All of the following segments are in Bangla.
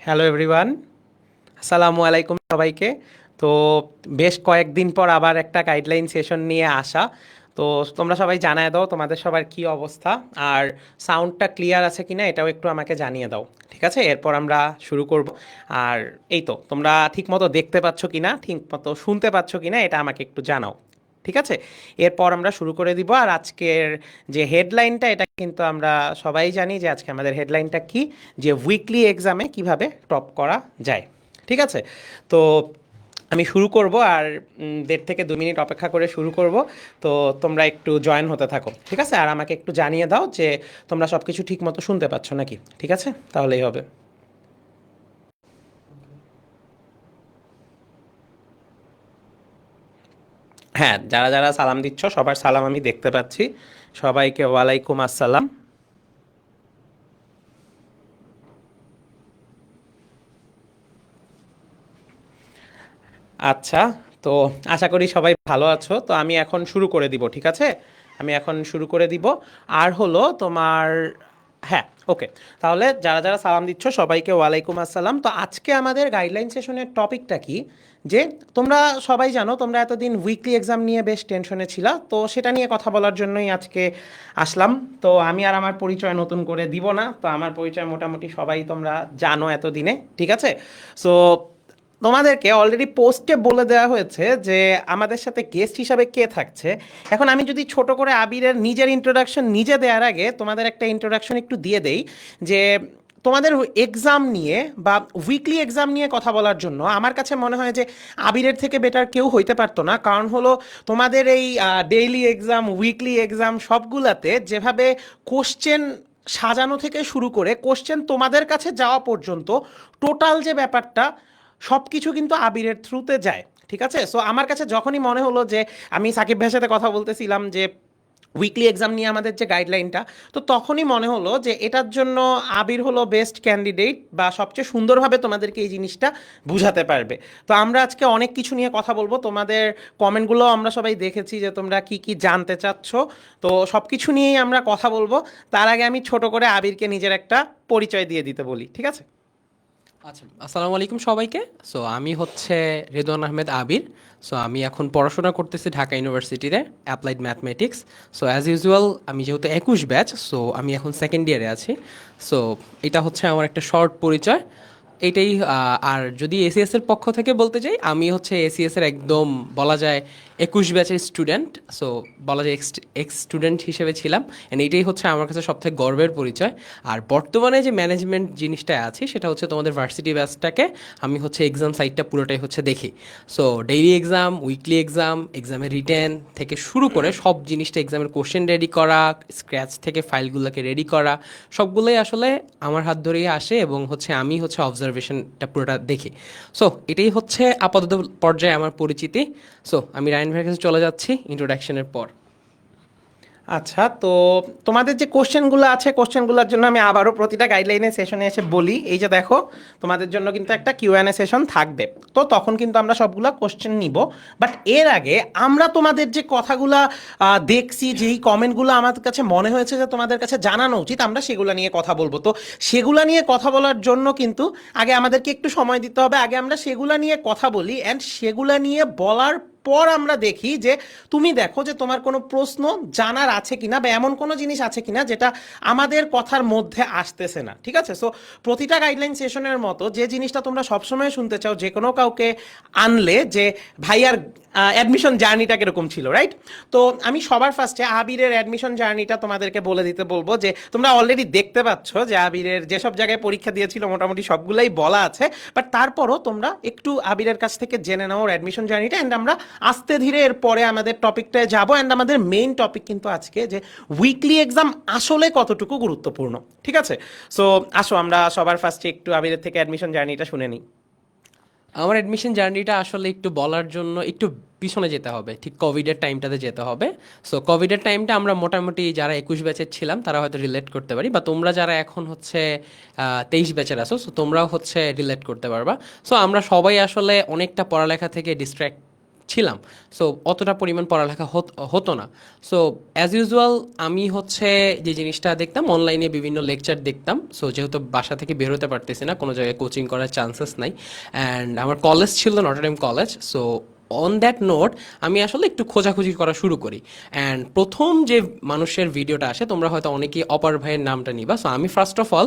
হ্যালো এভরিওয়ান, আসসালামু আলাইকুম সবাইকে। তো বেশ কয়েকদিন পর আবার একটা গাইডলাইন সেশন নিয়ে আসা। তো তোমরা সবাই জানায় দাও তোমাদের সবার কি অবস্থা, আর সাউন্ডটা ক্লিয়ার আছে কিনা এটাও একটু আমাকে জানিয়ে দাও। ঠিক আছে, এরপর আমরা শুরু করব। আর এই তো তোমরা ঠিকমতো দেখতে পাচ্ছ কিনা, ঠিকমতো শুনতে পাচ্ছ কিনা এটা আমাকে একটু জানাও। ঠিক আছে, এরপর আমরা শুরু করে দিব। আর আজকের যে হেডলাইনটা, এটা কিন্তু আমরা সবাই জানি যে আজকে আমাদের হেডলাইনটা কি, যে উইকলি এক্সামে কিভাবে টপ করা যায়। ঠিক আছে, তো আমি শুরু করব। আর 1.5 থেকে 2 মিনিট অপেক্ষা করে শুরু করব। তো তোমরা একটু জয়েন হতে থাকো, ঠিক আছে? আর আমাকে একটু জানিয়ে দাও যে তোমরা সব কিছু ঠিক মতো শুনতে পাচ্ছ নাকি। ঠিক আছে, তাহলেই হবে। হ্যাঁ, যারা যারা সালাম দিচ্ছ সবার সালাম আমি দেখতে পাচ্ছি। সবাইকে ওয়ালাইকুম আসসালাম। আচ্ছা, তো আশা করি সবাই ভালো আছো। তো আমি এখন শুরু করে দিব, ঠিক আছে? আমি এখন শুরু করে দিব। আর হলো তোমার, হ্যাঁ, ওকে। তাহলে যারা যারা সালাম দিচ্ছ সবাইকে ওয়ালাইকুম আসসালাম। তো আজকে আমাদের গাইডলাইন সেশনের টপিকটা কি, যে তোমরা সবাই জানো তোমরা এতদিন উইকলি এক্সাম নিয়ে বেশ টেনশনে ছিলা, তো সেটা নিয়ে কথা বলার জন্যই আজকে আসলাম। তো আমি আর আমার পরিচয় নতুন করে দিব না, তো আমার পরিচয় মোটামুটি সবাই তোমরা জানো এতদিনে। ঠিক আছে, সো তোমাদেরকে অলরেডি পোস্টে বলে দেওয়া হয়েছে যে আমাদের সাথে গেস্ট হিসাবে কে থাকছে। এখন আমি যদি ছোট করে আবিরের নিজের ইন্ট্রোডাকশন নিজে দেওয়ার আগে তোমাদের একটা ইন্ট্রোডাকশন একটু দিয়ে দেই, যে তোমাদের এক্সাম নিয়ে বা উইকলি এক্সাম নিয়ে কথা বলার জন্য আমার কাছে মনে হয় যে আবিরের থেকে বেটার কেউ হইতে পারতো না। কারণ হলো তোমাদের এই ডেইলি এক্সাম, উইকলি এক্সাম সবগুলাতে যেভাবে কোশ্চেন সাজানো থেকে শুরু করে কোশ্চেন তোমাদের কাছে যাওয়া পর্যন্ত, টোটাল যে ব্যাপারটা সব কিছু কিন্তু আবিরের থ্রুতে যায়। ঠিক আছে, সো আমার কাছে যখনই মনে হলো যে আমি সাকিব ভাইয়ের সাথে কথা বলতেছিলাম যে উইকলি এক্সাম নিয়ে আমাদের যে গাইডলাইনটা, তো তখনই মনে হলো যে এটার জন্য আবির হলো বেস্ট ক্যান্ডিডেট বা সবচেয়ে সুন্দরভাবে তোমাদেরকে এই জিনিসটা বুঝাতে পারবে। তো আমরা আজকে অনেক কিছু নিয়ে কথা বলবো। তোমাদের কমেন্টগুলো আমরা সবাই দেখেছি যে তোমরা কি কি জানতে চাচ্ছ। তো সব কিছু নিয়েই আমরা কথা বলবো। তার আগে আমি ছোট করে আবিরকে নিজের একটা পরিচয় দিয়ে দিতে বলি, ঠিক আছে? আচ্ছা, আসসালামু আলাইকুম সবাইকে। সো আমি হচ্ছে রেদওয়ান আহমেদ আবির। সো আমি এখন পড়াশোনা করতেছি ঢাকা ইউনিভার্সিটিতে applied mathematics. So as usual আমি যেহেতু 21 ব্যাচ, সো আমি এখন সেকেন্ড ইয়ারে আছি। সো এটা হচ্ছে আমার একটা শর্ট পরিচয়। এইটাই। আর যদি এসিএস এর পক্ষ থেকে বলতে চাই, আমি হচ্ছে এসিএস এর একদম বলা যায় 21 ব্যাচের স্টুডেন্ট। সো বলা যায় এক্স এক্স স্টুডেন্ট হিসেবে ছিলাম, অ্যান্ড এইটাই হচ্ছে আমার কাছে সবথেকে গর্বের পরিচয়। আর বর্তমানে যে ম্যানেজমেন্ট জিনিসটা আছে সেটা হচ্ছে তোমাদের ভার্সিটি ব্যাচটাকে আমি হচ্ছে এক্সাম সাইটটা পুরোটাই হচ্ছে দেখি। So daily exam, weekly exam, এক্সামের রিটেন থেকে শুরু করে সব জিনিসটা, এক্সামের কোশ্চেন রেডি করা, স্ক্র্যাচ থেকে ফাইলগুলোকে রেডি করা, সবগুলোই আসলে আমার হাত ধরেই আসে এবং হচ্ছে আমি হচ্ছে অবজারভেশনটা পুরোটা দেখি। সো এটাই হচ্ছে আপাতত পর্যায়ে আমার পরিচিতি। সো আমি রায়ন ভাইয়ের কাছে চলে যাচ্ছি ইন্ট্রোডাকশনের পর। আচ্ছা, তো তোমাদের যে কোশ্চেনগুলো আছে কোশ্চেনগুলোর জন্য আমি আবারও প্রতিটা গাইডলাইনের সেশনে এসে বলি, এই যে দেখো তোমাদের জন্য কিন্তু একটা কিউএনএ সেশন থাকবে। তো তখন কিন্তু আমরা সবগুলা কোশ্চেন নিব। বাট এর আগে আমরা তোমাদের যে কথাগুলা দেখছি, যেই কমেন্টগুলো আমার কাছে মনে হয়েছে যে তোমাদের কাছে জানানো উচিত, আমরা সেগুলো নিয়ে কথা বলবো। তো সেগুলা নিয়ে কথা বলার জন্য কিন্তু আগে আমাদেরকে একটু সময় দিতে হবে। আগে আমরা সেগুলা নিয়ে কথা বলি, অ্যান্ড সেগুলা নিয়ে বলার পর আমরা দেখি যে তুমি দেখো যে তোমার কোনো প্রশ্ন জানার আছে কিনা বা এমন কোনো জিনিস আছে কিনা যেটা আমাদের কথার মধ্যে আসতেছে না। ঠিক আছে, সো প্রতিটা গাইডলাইন সেশনের মতো যে জিনিসটা তোমরা সবসময় শুনতে চাও যে কোনো কাউকে আনলে, যে ভাইয়ার অ্যাডমিশন জার্নিটা কিরকম ছিল, রাইট? তো আমি সবার ফার্স্টে আবিরের অ্যাডমিশন জার্নিটা তোমাদেরকে বলে দিতে বলবো। যে তোমরা অলরেডি দেখতে পাচ্ছ যে আবিরের যেসব জায়গায় পরীক্ষা দিয়েছিল মোটামুটি সবগুলাই বলা আছে, বাট তারপরও তোমরা একটু আবিরের কাছ থেকে জেনে নাও ওর অ্যাডমিশন জার্নিটা, অ্যান্ড আমরা আস্তে ধীরে এর পরে আমাদের টপিকটায় যাব। অ্যান্ড আমাদের মেইন টপিক কিন্তু আজকে যে উইকলি এক্সাম আসলে কতটুকু গুরুত্বপূর্ণ। ঠিক আছে, সো আসো আমরা সবার ফার্স্টে একটু আবিরের থেকে অ্যাডমিশন জার্নিটা শুনে নিই। আমার অ্যাডমিশন জার্নিটা আসলে একটু বলার জন্য একটু পিছনে যেতে হবে, ঠিক কোভিডের টাইমটাতে যেতে হবে। সো কোভিডের টাইমটা আমরা মোটামুটি যারা 21 ব্যাচের ছিলাম তারা হয়তো রিলেট করতে পারি, বা তোমরা যারা এখন হচ্ছে 23 ব্যাচের আছো, সো তোমরাও হচ্ছে রিলেট করতে পারবা। সো আমরা সবাই আসলে অনেকটা পড়ালেখা থেকে ডিস্ট্র্যাক্ট ছিলাম। সো অতটা পরিমাণ পড়ালেখা হতো না। সো অ্যাজ ইউজুয়াল আমি হচ্ছে যে জিনিসটা দেখতাম, অনলাইনে বিভিন্ন লেকচার দেখতাম। সো যেহেতু বাসা থেকে বের হতে পারতেছি না, কোনো জায়গায় কোচিং করার চান্সেস নাই, অ্যান্ড আমার কলেজ ছিল Notre Dame college. So on that note আমি আসলে একটু খোঁজাখুঁজি করা শুরু করি, অ্যান্ড প্রথম যে মানুষের ভিডিওটা আসে, তোমরা হয়তো অনেকেই অপার ভাইয়ের নামটা নিবা। সো আমি ফার্স্ট অফ অল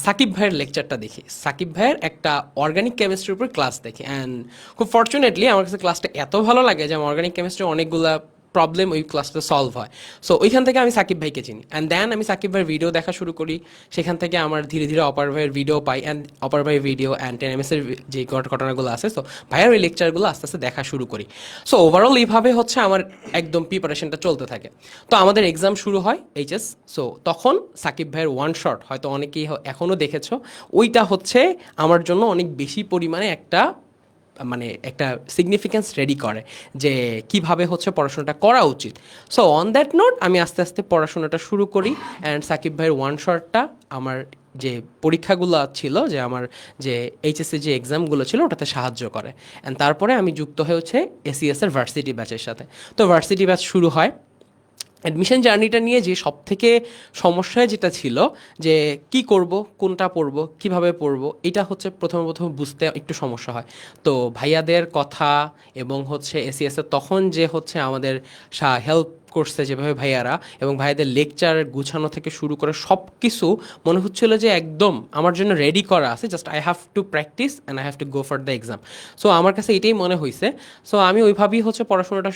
সাকিব ভাইয়ের লেকচারটা দেখি। সাকিব ভাইয়ের একটা অর্গানিক কেমিস্ট্রির উপর ক্লাস দেখি, অ্যান্ড খুব ফর্চুনেটলি আমার কাছে ক্লাসটা এত ভালো লাগে যে আমার অর্গানিক কেমিস্ট্রি অনেকগুলা প্রবলেম ওই ক্লাসটা সলভ হয়। সো ওইখান থেকে আমি সাকিব ভাইকে চিনি, অ্যান্ড দেন আমি সাকিব ভাইয়ের ভিডিও দেখা শুরু করি। সেখান থেকে আমার ধীরে ধীরে অপার ভাইয়ের ভিডিও পাই, অ্যান্ড অপার ভাইয়ের ভিডিও অ্যান্ড 10 এর যে ঘটনাগুলো আছে, সো ভাইয়ের ওই লেকচারগুলো আস্তে আস্তে দেখা শুরু করি। সো ওভারঅল এইভাবে হচ্ছে আমার একদম প্রিপারেশনটা চলতে থাকে। তো আমাদের এক্সাম শুরু হয় এইচএস। সো তখন সাকিব ভাইয়ের ওয়ান শট হয়তো অনেকেই এখনও দেখেছো, ওইটা হচ্ছে আমার জন্য অনেক বেশি পরিমাণে একটা মানে একটা সিগনিফিক্যান্স রেডি করে যে কিভাবে হচ্ছে পড়াশোনাটা করা উচিত। সো অন দ্যাট নোট আমি আস্তে আস্তে পড়াশোনাটা শুরু করি, অ্যান্ড সাকিব ভাইয়ের ওয়ান শটটা আমার যে পরীক্ষাগুলো ছিল, যে আমার যে এইচএসসি যে এক্সামগুলো ছিল, ওটাতে সাহায্য করে। অ্যান্ড তারপরে আমি যুক্ত হয়েছে এসিএস এর ভার্সিটি ব্যাচের সাথে। তো ভার্সিটি ব্যাচ শুরু হয়। অ্যাডমিশন জার্নিটা নিয়ে যে সব থেকে সমস্যা যেটা ছিল, যে কি করব, কোনটা পড়বো, কিভাবে পড়বো, এটা হচ্ছে প্রথমে প্রথমে বুঝতে একটু সমস্যা হয়। তো ভাইয়াদের কথা এবং হচ্ছে এসিএস এর তখন যে হচ্ছে আমাদের হেল্প করছে যেভাবে ভাইয়ারা, এবং ভাইয়াদের লেকচার গুছানো থেকে শুরু করে সব কিছু মনে হচ্ছিল যে একদম আমার জন্য রেডি করা আছে, just I have to practice and I have to go for the exam. So আমার কাছে এটাই মনে হয়েছে। সো আমি ওইভাবেই হচ্ছে পড়াশোনাটা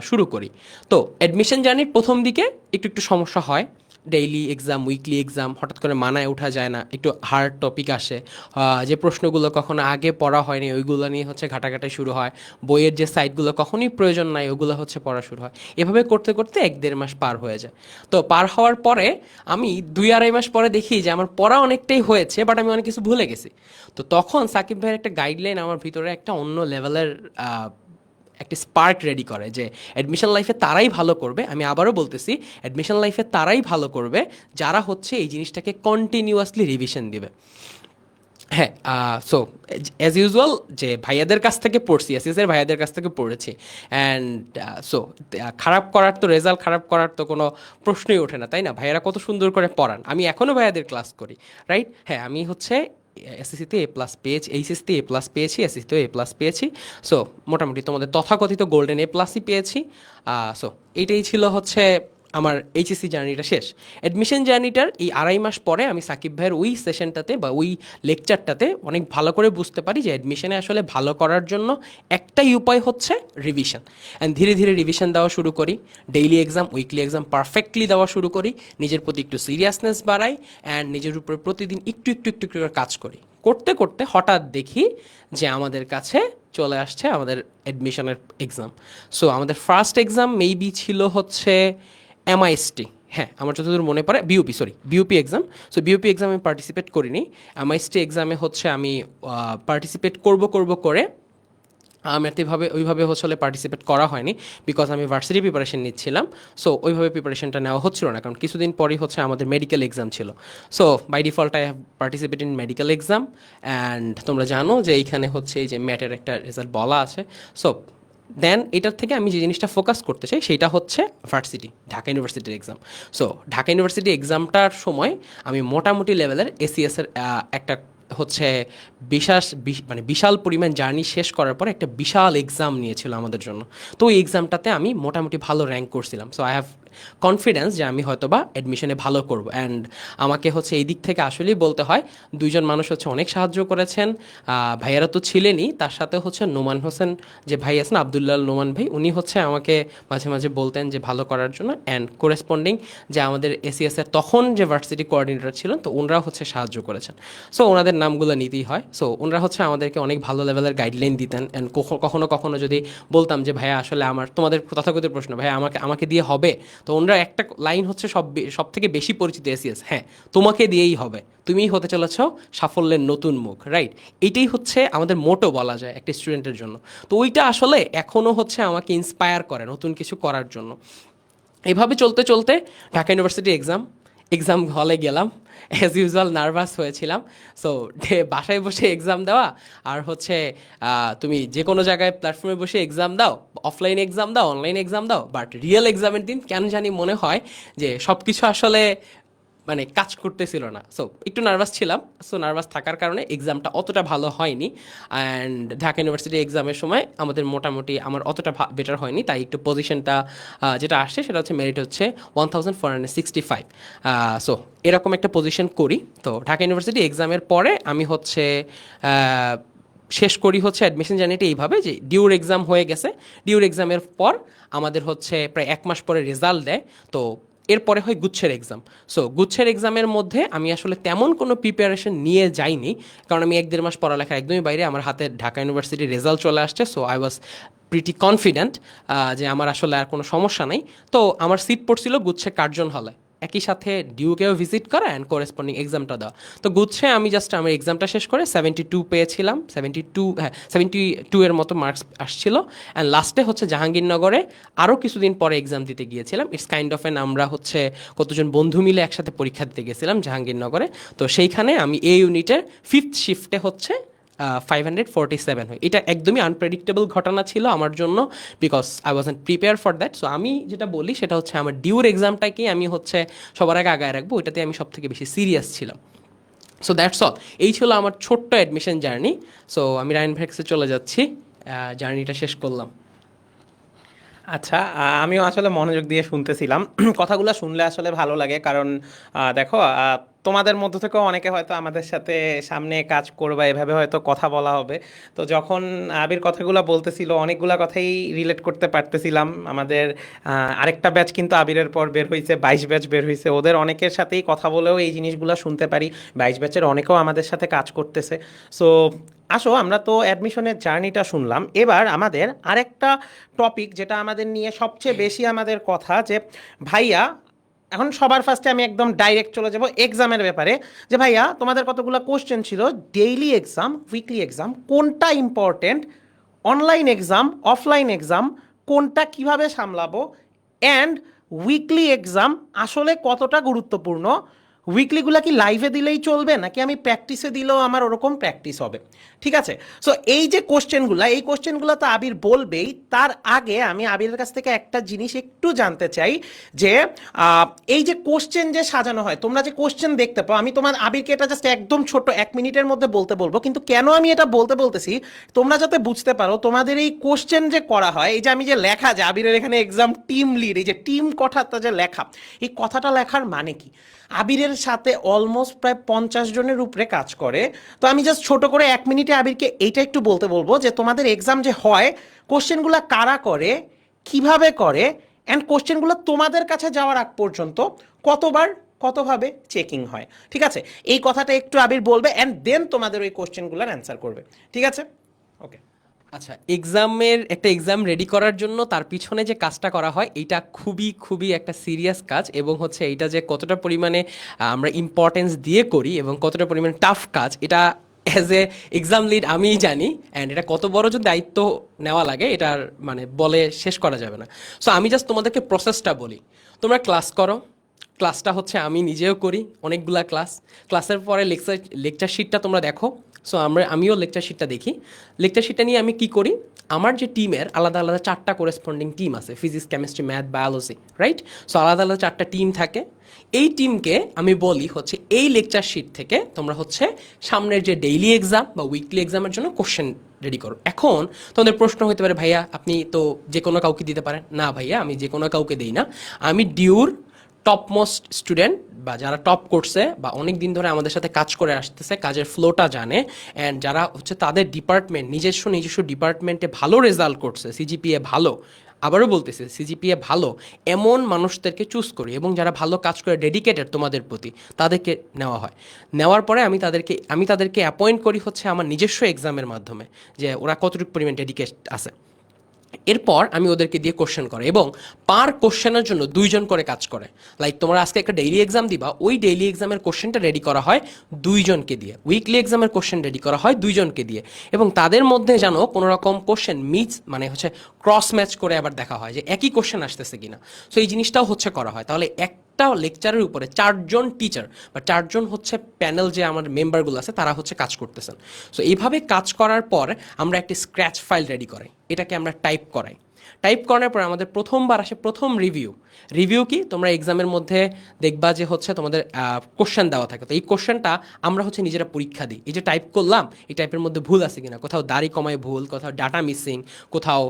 শুরু করি। তো অ্যাডমিশন জার্নির প্রথম দিকে একটু একটু সমস্যা হয়, ডেইলি এক্সাম, উইকলি এক্সাম, হঠাৎ করে মানায় ওঠা যায় না, একটু হার্ড টপিক আসে, যে প্রশ্নগুলো কখনো আগে পড়া হয়নি ওইগুলো নিয়ে হচ্ছে ঘাটাঘাটি শুরু হয়, বইয়ের যে সাইটগুলো কখনোই প্রয়োজন নাই ওগুলো হচ্ছে পড়া শুরু হয়। এভাবে করতে করতে 1-1.5 মাস পার হয়ে যায়। তো পার হওয়ার পরে আমি 2-2.5 মাস পরে দেখি যে আমার পড়া অনেকটাই হয়েছে, বাট আমি অনেক কিছু ভুলে গেছি। তো তখন সাকিব ভাইয়ের একটা গাইডলাইন আমার ভিতরে একটা অন্য লেভেলের একটা স্পার্ক রেডি করে, যে অ্যাডমিশন লাইফে তারাই ভালো করবে। আমি আবারও বলতেছি, অ্যাডমিশন লাইফে তারাই ভালো করবে যারা হচ্ছে এই জিনিসটাকে কন্টিনিউয়াসলি রিভিশন দিবে। হ্যাঁ, সো অ্যাজ ইউজুয়াল যে ভাইয়াদের কাছ থেকে পড়ছি, এসএস এর ভাইয়াদের কাছ থেকে পড়েছি, অ্যান্ড সো খারাপ করার তো, রেজাল্ট খারাপ করার তো কোনো প্রশ্নই ওঠে না, তাই না? ভাইয়ারা কত সুন্দর করে পড়ান, আমি এখনও ভাইয়াদের ক্লাস করি, রাইট? হ্যাঁ, আমি হচ্ছে এসএসসিতে এ+ পেয়েছি, এইচএসসিতে এ+ পেয়েছি, এসএসসিতেও এ+ পেয়েছি। সো মোটামুটি তোমাদের তথাকথিত গোল্ডেন এ+ই পেয়েছি। সো এইটাই ছিল হচ্ছে আমার এইচএসসি জার্নিটা শেষ। অ্যাডমিশন জার্নিটার এই 2.5 মাস পরে আমি সাকিব ভাইয়ের ওই সেশনটাতে বা ওই লেকচারটাতে অনেক ভালো করে বুঝতে পারি যে অ্যাডমিশনে আসলে ভালো করার জন্য একটাই উপায় হচ্ছে রিভিশন। অ্যান্ড ধীরে ধীরে রিভিশন দেওয়া শুরু করি, daily exam, weekly exam perfectly দেওয়া শুরু করি, নিজের প্রতি একটু সিরিয়াসনেস বাড়াই, অ্যান্ড নিজের উপরে প্রতিদিন একটু একটু একটু একটু করে কাজ করি। করতে করতে হঠাৎ দেখি যে আমাদের কাছে চলে আসছে আমাদের অ্যাডমিশনের এক্সাম। সো আমাদের ফার্স্ট এক্সাম মেবি ছিল হচ্ছে এমআইএসটি, হ্যাঁ আমার যতদূর মনে পড়ে, বিউপি এক্সাম। সো বিউপি এক্সামে আমি পার্টিসিপেট করিনি। এমআইএসটি এক্সামে হচ্ছে আমি পার্টিসিপেট করব করে আমার ওইভাবে হচ্ছে পার্টিসিপেট করা হয়নি, বিকজ আমি ভার্সিটি প্রিপারেশন নিচ্ছিলাম। সো ওইভাবে প্রিপারেশনটা নেওয়া হচ্ছিল না, কারণ কিছুদিন পরই হচ্ছে আমাদের মেডিকেল এক্সাম ছিল। So by default I have participate in medical exam, and তোমরা জানো যে এইখানে হচ্ছে এই যে ম্যাটের একটা রেজাল্ট বলা আছে। সো দেন এটার থেকে আমি যে জিনিসটা ফোকাস করতে চাই সেটা হচ্ছে ভার্সিটি, ঢাকা ইউনিভার্সিটির এক্সাম। সো ঢাকা ইউনিভার্সিটি এক্সামটার সময় আমি মোটামুটি লেভেলের এসিএসের একটা হচ্ছে মানে বিশাল পরিমাণ জার্নি শেষ করার পর একটা বিশাল এক্সাম নিয়েছিল আমাদের জন্য। তো ওই এক্সামটাতে আমি মোটামুটি ভালো র্যাঙ্ক করছিলাম। সো আই হ্যাভ কনফিডেন্স যে আমি হয়তো বা অ্যাডমিশনে ভালো করব। অ্যান্ড আমাকে হচ্ছে এই দিক থেকে আসলেই বলতে হয়, দুইজন মানুষ হচ্ছে অনেক সাহায্য করেছেন। ভাইয়ারা তো ছিলেনই, তার সাথে হচ্ছে নোমান হোসেন যে ভাই আছেন, আবদুল্লাহ নোমান ভাই, উনি হচ্ছে আমাকে মাঝে মাঝে বলতেন যে ভালো করার জন্য। অ্যান্ড কোরেসপন্ডিং যে আমাদের এসিএস এর তখন যে ভার্সিটি কোঅর্ডিনেটর ছিলেন, তো ওনারা হচ্ছে সাহায্য করেছেন। সো ওনাদের নামগুলো নিতেই হয়। সো ওনারা হচ্ছে আমাদেরকে অনেক ভালো লেভেলের গাইডলাইন দিতেন। অ্যান্ড কখনো কখনো যদি বলতাম যে ভাইয়া আসলে আমার তোমাদের তথাকথিত প্রশ্ন, ভাইয়া আমাকে দিয়ে হবে, তো ওনারা একটা লাইন হচ্ছে সব থেকে বেশি পরিচিত এসিএস, হ্যাঁ তোমাকে দিয়েই হবে, তুমিই হতে চলেছ সাফল্যের নতুন মুখ, রাইট? এইটাই হচ্ছে আমাদের মোটো বলা যায় একটা স্টুডেন্টের জন্য। তো ওইটা আসলে এখনও হচ্ছে আমাকে ইন্সপায়ার করে নতুন কিছু করার জন্য। এভাবে চলতে চলতে ঢাকা ইউনিভার্সিটি এক্সাম, এক্সাম হলে গেলাম, অ্যাজ ইউজুয়াল নার্ভাস হয়েছিলাম। সো বাসায় বসে এক্সাম দেওয়া আর হচ্ছে তুমি যে কোনো জায়গায় প্ল্যাটফর্মে বসে এক্সাম দাও, অফলাইন এক্সাম দাও, অনলাইন এক্সাম দাও, বাট রিয়েল এক্সামের দিন কেন জানি মনে হয় যে সব কিছু আসলে মানে কাজ করতেছিল না। সো একটু নার্ভাস ছিলাম। সো নার্ভাস থাকার কারণে এক্সামটা অতটা ভালো হয়নি। অ্যান্ড ঢাকা ইউনিভার্সিটি এক্সামের সময় আমাদের মোটামুটি আমার অতটা বেটার হয়নি, তাই একটু পজিশনটা যেটা আসছে সেটা হচ্ছে মেরিট হচ্ছে 1465। সো এরকম একটা পজিশন করি। তো ঢাকা ইউনিভার্সিটি এক্সামের পরে আমি হচ্ছে শেষ করি হচ্ছে অ্যাডমিশন জার্নিটা এইভাবে যে ডিউর এক্সাম হয়ে গেছে। ডিউর এক্সামের পর আমাদের হচ্ছে প্রায় 1 মাস পরে রেজাল্ট দেয়। তো এরপরে হয় গুচ্ছের এক্সাম। সো গুচ্ছের এক্সামের মধ্যে আমি আসলে তেমন কোনো প্রিপারেশন নিয়ে যাইনি, কারণ আমি 1-1.5 মাস পড়ালেখা একদমই বাইরে। আমার হাতে ঢাকা ইউনিভার্সিটির রেজাল্ট চলে আসছে। So I was pretty confident যে আমার আসলে আর কোনো সমস্যা নাই। তো আমার সিট পড়ছিল গুচ্ছে কার্জন হলে, একই সাথে ডিউকেও ভিজিট করা অ্যান্ড করেসপন্ডিং এক্সামটা দেওয়া। তো গুচ্ছে আমি জাস্ট আমার এক্সামটা শেষ করে 72 পেয়েছিলাম, 72, হ্যাঁ 72 এর মতো মার্কস আসছিল। অ্যান্ড লাস্টে হচ্ছে জাহাঙ্গীরনগরে আরও কিছুদিন পরে এক্সাম দিতে গিয়েছিলাম। ইটস কাইন্ড অফ এন, আমরা হচ্ছে কতজন বন্ধু মিলে একসাথে পরীক্ষা দিতে গেছিলাম জাহাঙ্গীরনগরে। তো সেইখানে আমি এই ইউনিটের 5th শিফটে হচ্ছে 547 হয়। এটা একদমই আনপ্রেডিক্টেবল ঘটনা ছিল আমার জন্য, because I wasn't prepare for that. So আমি যেটা বলি সেটা হচ্ছে আমার ডিউর এক্সামটাকেই আমি হচ্ছে সবার আগে আগায় রাখবো, ওইটাতে আমি সব থেকে বেশি সিরিয়াস ছিলাম। সো দ্যাটস অল, এই ছিল আমার ছোট্ট অ্যাডমিশন জার্নি। সো আমি রায়ন ভ্যাক্সে চলে যাচ্ছি, জার্নিটা শেষ করলাম। আচ্ছা, আমিও আসলে মনোযোগ দিয়ে শুনতেছিলাম। কথাগুলো শুনলে আসলে ভালো লাগে, কারণ দেখো, তোমাদের মধ্য থেকেও অনেকে হয়তো আমাদের সাথে সামনে কাজ করবে, এভাবে হয়তো কথা বলা হবে। তো যখন আবির কথাগুলো বলতেছিল, অনেকগুলা কথাই রিলেট করতে পারতেছিলাম। আমাদের আরেকটা ব্যাচ কিন্তু আবিরের পর বের হয়েছে, 22 ব্যাচ বের হয়েছে, ওদের অনেকের সাথেই কথা বলেও এই জিনিসগুলো শুনতে পারি। 22 ব্যাচের অনেকেও আমাদের সাথে কাজ করতেছে। সো আসো, আমরা তো অ্যাডমিশনের জার্নিটা শুনলাম, এবার আমাদের আরেকটা টপিক যেটা আমাদের নিয়ে সবচেয়ে বেশি আমাদের কথা, যে ভাইয়া, এখন সবার ফার্স্টে আমি একদম ডাইরেক্ট চলে যাব এক্সামের ব্যাপারে। যে ভাইয়া, তোমাদের কতগুলো কোশ্চেন ছিল, ডেইলি এক্সাম, উইকলি এক্সাম, কোনটা important, online exam, offline exam, কোনটা কিভাবে সামলাবো, অ্যান্ড উইকলি এক্সাম আসলে কতটা গুরুত্বপূর্ণ, উইকলিগুলো কি লাইভে দিলেই চলবে নাকি আমি প্র্যাকটিসে দিলেও আমার ওরকম প্র্যাকটিস হবে? ঠিক আছে। সো এই যে কোশ্চেনগুলো, এই কোশ্চেনগুলো তো আবির বলবেই। তার আগে আমি আবিরের কাছ থেকে একটা জিনিস একটু জানতে চাই, যে এই যে কোশ্চেন যে সাজানো হয়, তোমরা যে কোশ্চেন দেখতে পাও, আমি তোমার আবিরকে এটা জাস্ট একদম ছোট 1 মিনিটের মধ্যে বলতে বলবো, কিন্তু কেন আমি এটা বলতেছি তোমরা যাতে বুঝতে পারো, তোমাদের এই কোশ্চেন যে করা হয়, এই যে আমি যে লেখা, যে আবিরের এখানে এক্সাম টিম লিড, এই যে টিম কথাটা যে লেখা, এই কথাটা লেখার মানে কি? আবিরের সাথে অলমোস্ট প্রায় 50 জনের উপরে কাজ করে। তো আমি জাস্ট ছোট করে 1 মিনিটে আবিরকে এইটা একটু বলতে বলবো, যে তোমাদের এক্সাম যে হয়, কোশ্চেনগুলো কারা করে, কিভাবে করে, অ্যান্ড কোশ্চেনগুলো তোমাদের কাছে যাওয়ার আগ পর্যন্ত কতবার কতভাবে চেকিং হয়। ঠিক আছে, এই কথাটা একটু আবির বলবে, অ্যান্ড দেন তোমাদের ওই কোশ্চেনগুলোর অ্যান্সার করবে। ঠিক আছে, ওকে। আচ্ছা, একটা এক্সাম রেডি করার জন্য তার পিছনে যে কাজটা করা হয় এটা খুবই খুবই একটা সিরিয়াস কাজ, এবং হচ্ছে এইটা যে কতটা পরিমাণে আমরা ইম্পর্টেন্স দিয়ে করি এবং কতটা পরিমাণে টাফ কাজ, এটা অ্যাজ এ এক্সাম লিড আমিই জানি। অ্যান্ড এটা কত বড় যে দায়িত্ব নেওয়া লাগে, এটার মানে বলে শেষ করা যাবে না। সো আমি জাস্ট তোমাদেরকে প্রসেসটা বলি। তোমরা ক্লাস করো, ক্লাসটা হচ্ছে আমি নিজেও করি, অনেকগুলা ক্লাসের পরে লেকচার শিটটা তোমরা দেখো। সো আমিও লেকচার শিটটা দেখি। লেকচার শিটটা নিয়ে আমি কি করি, আমার যে টিমের আলাদা আলাদা 4টা করেসপন্ডিং টিম আছে, physics, chemistry, math, biology, right? So আলাদা আলাদা 4টা টিম থাকে। এই টিমকে আমি বলি হচ্ছে এই লেকচার শিট থেকে তোমরা হচ্ছে সামনের যে ডেইলি এক্সাম বা উইকলি এক্সামের জন্য কোশ্চেন রেডি করো। এখন তোমাদের প্রশ্ন হতে পারে, ভাইয়া আপনি তো যে কোনো কাউকে দিতে পারেন। না ভাইয়া, আমি যে কোনো কাউকে দিই না। আমি ডিউর টপমোস্ট স্টুডেন্ট বা যারা টপ করছে বা অনেক দিন ধরে আমাদের সাথে কাজ করে আসতেছে, কাজের ফ্লোটা জানে, অ্যান্ড যারা হচ্ছে তাদের ডিপার্টমেন্ট, নিজস্ব ডিপার্টমেন্টে ভালো রেজাল্ট করছে, সিজিপিএ ভালো, আবারও বলতেছি সিজিপিএ ভালো, এমন মানুষদেরকে চুজ করি, এবং যারা ভালো কাজ করে ডেডিকেটেড তোমাদের প্রতি, তাদেরকে নেওয়া হয়। নেওয়ার পরে আমি তাদেরকে অ্যাপয়েন্ট করি হচ্ছে আমার নিজস্ব এক্সামের মাধ্যমে, যে ওরা কতটুকু পরিমাণ ডেডিকেট আছে। এরপর আমি ওদেরকে দিয়ে কোশ্চেন করে, এবং পার কোশ্চেনের জন্য 2জন করে কাজ করে। লাইক তোমরা আজকে একটা ডেইলি এক্সাম দিবা, ওই ডেইলি এক্সামের কোশ্চেনটা রেডি করা হয় 2জনকে দিয়ে, উইকলি এক্সামের কোশ্চেন রেডি করা হয় 2জনকে দিয়ে, এবং তাদের মধ্যে যেন কোনো রকম কোশ্চেন মানে হচ্ছে ক্রস ম্যাচ করে আবার দেখা হয় যে একই কোশ্চেন আসতেছে কিনা। সো এই জিনিসটাও হচ্ছে করা হয়। তাহলে একটা লেকচারের উপরে 4জন টিচার বা 4জন হচ্ছে প্যানেল যে আমার মেম্বারগুলো আছে তারা হচ্ছে কাজ করতেছেন। সো এইভাবে কাজ করার পর আমরা একটি স্ক্র্যাচ ফাইল রেডি করাই, এটাকে আমরা টাইপ করাই। টাইপ করার পর আমাদের প্রথমবার আসে প্রথম রিভিউ। রিভিউ কি, তোমরা এক্সামের মধ্যে দেখবা যে হচ্ছে তোমাদের কোশ্চেন দেওয়া থাকে, তো এই কোশ্চেনটা আমরা হচ্ছে নিজেরা পরীক্ষা দিই। এই যে টাইপ করলাম, এই টাইপের মধ্যে ভুল আছে কিনা, কোথাও দাড়ি কমায় ভুল, কোথাও ডাটা মিসিং, কোথাও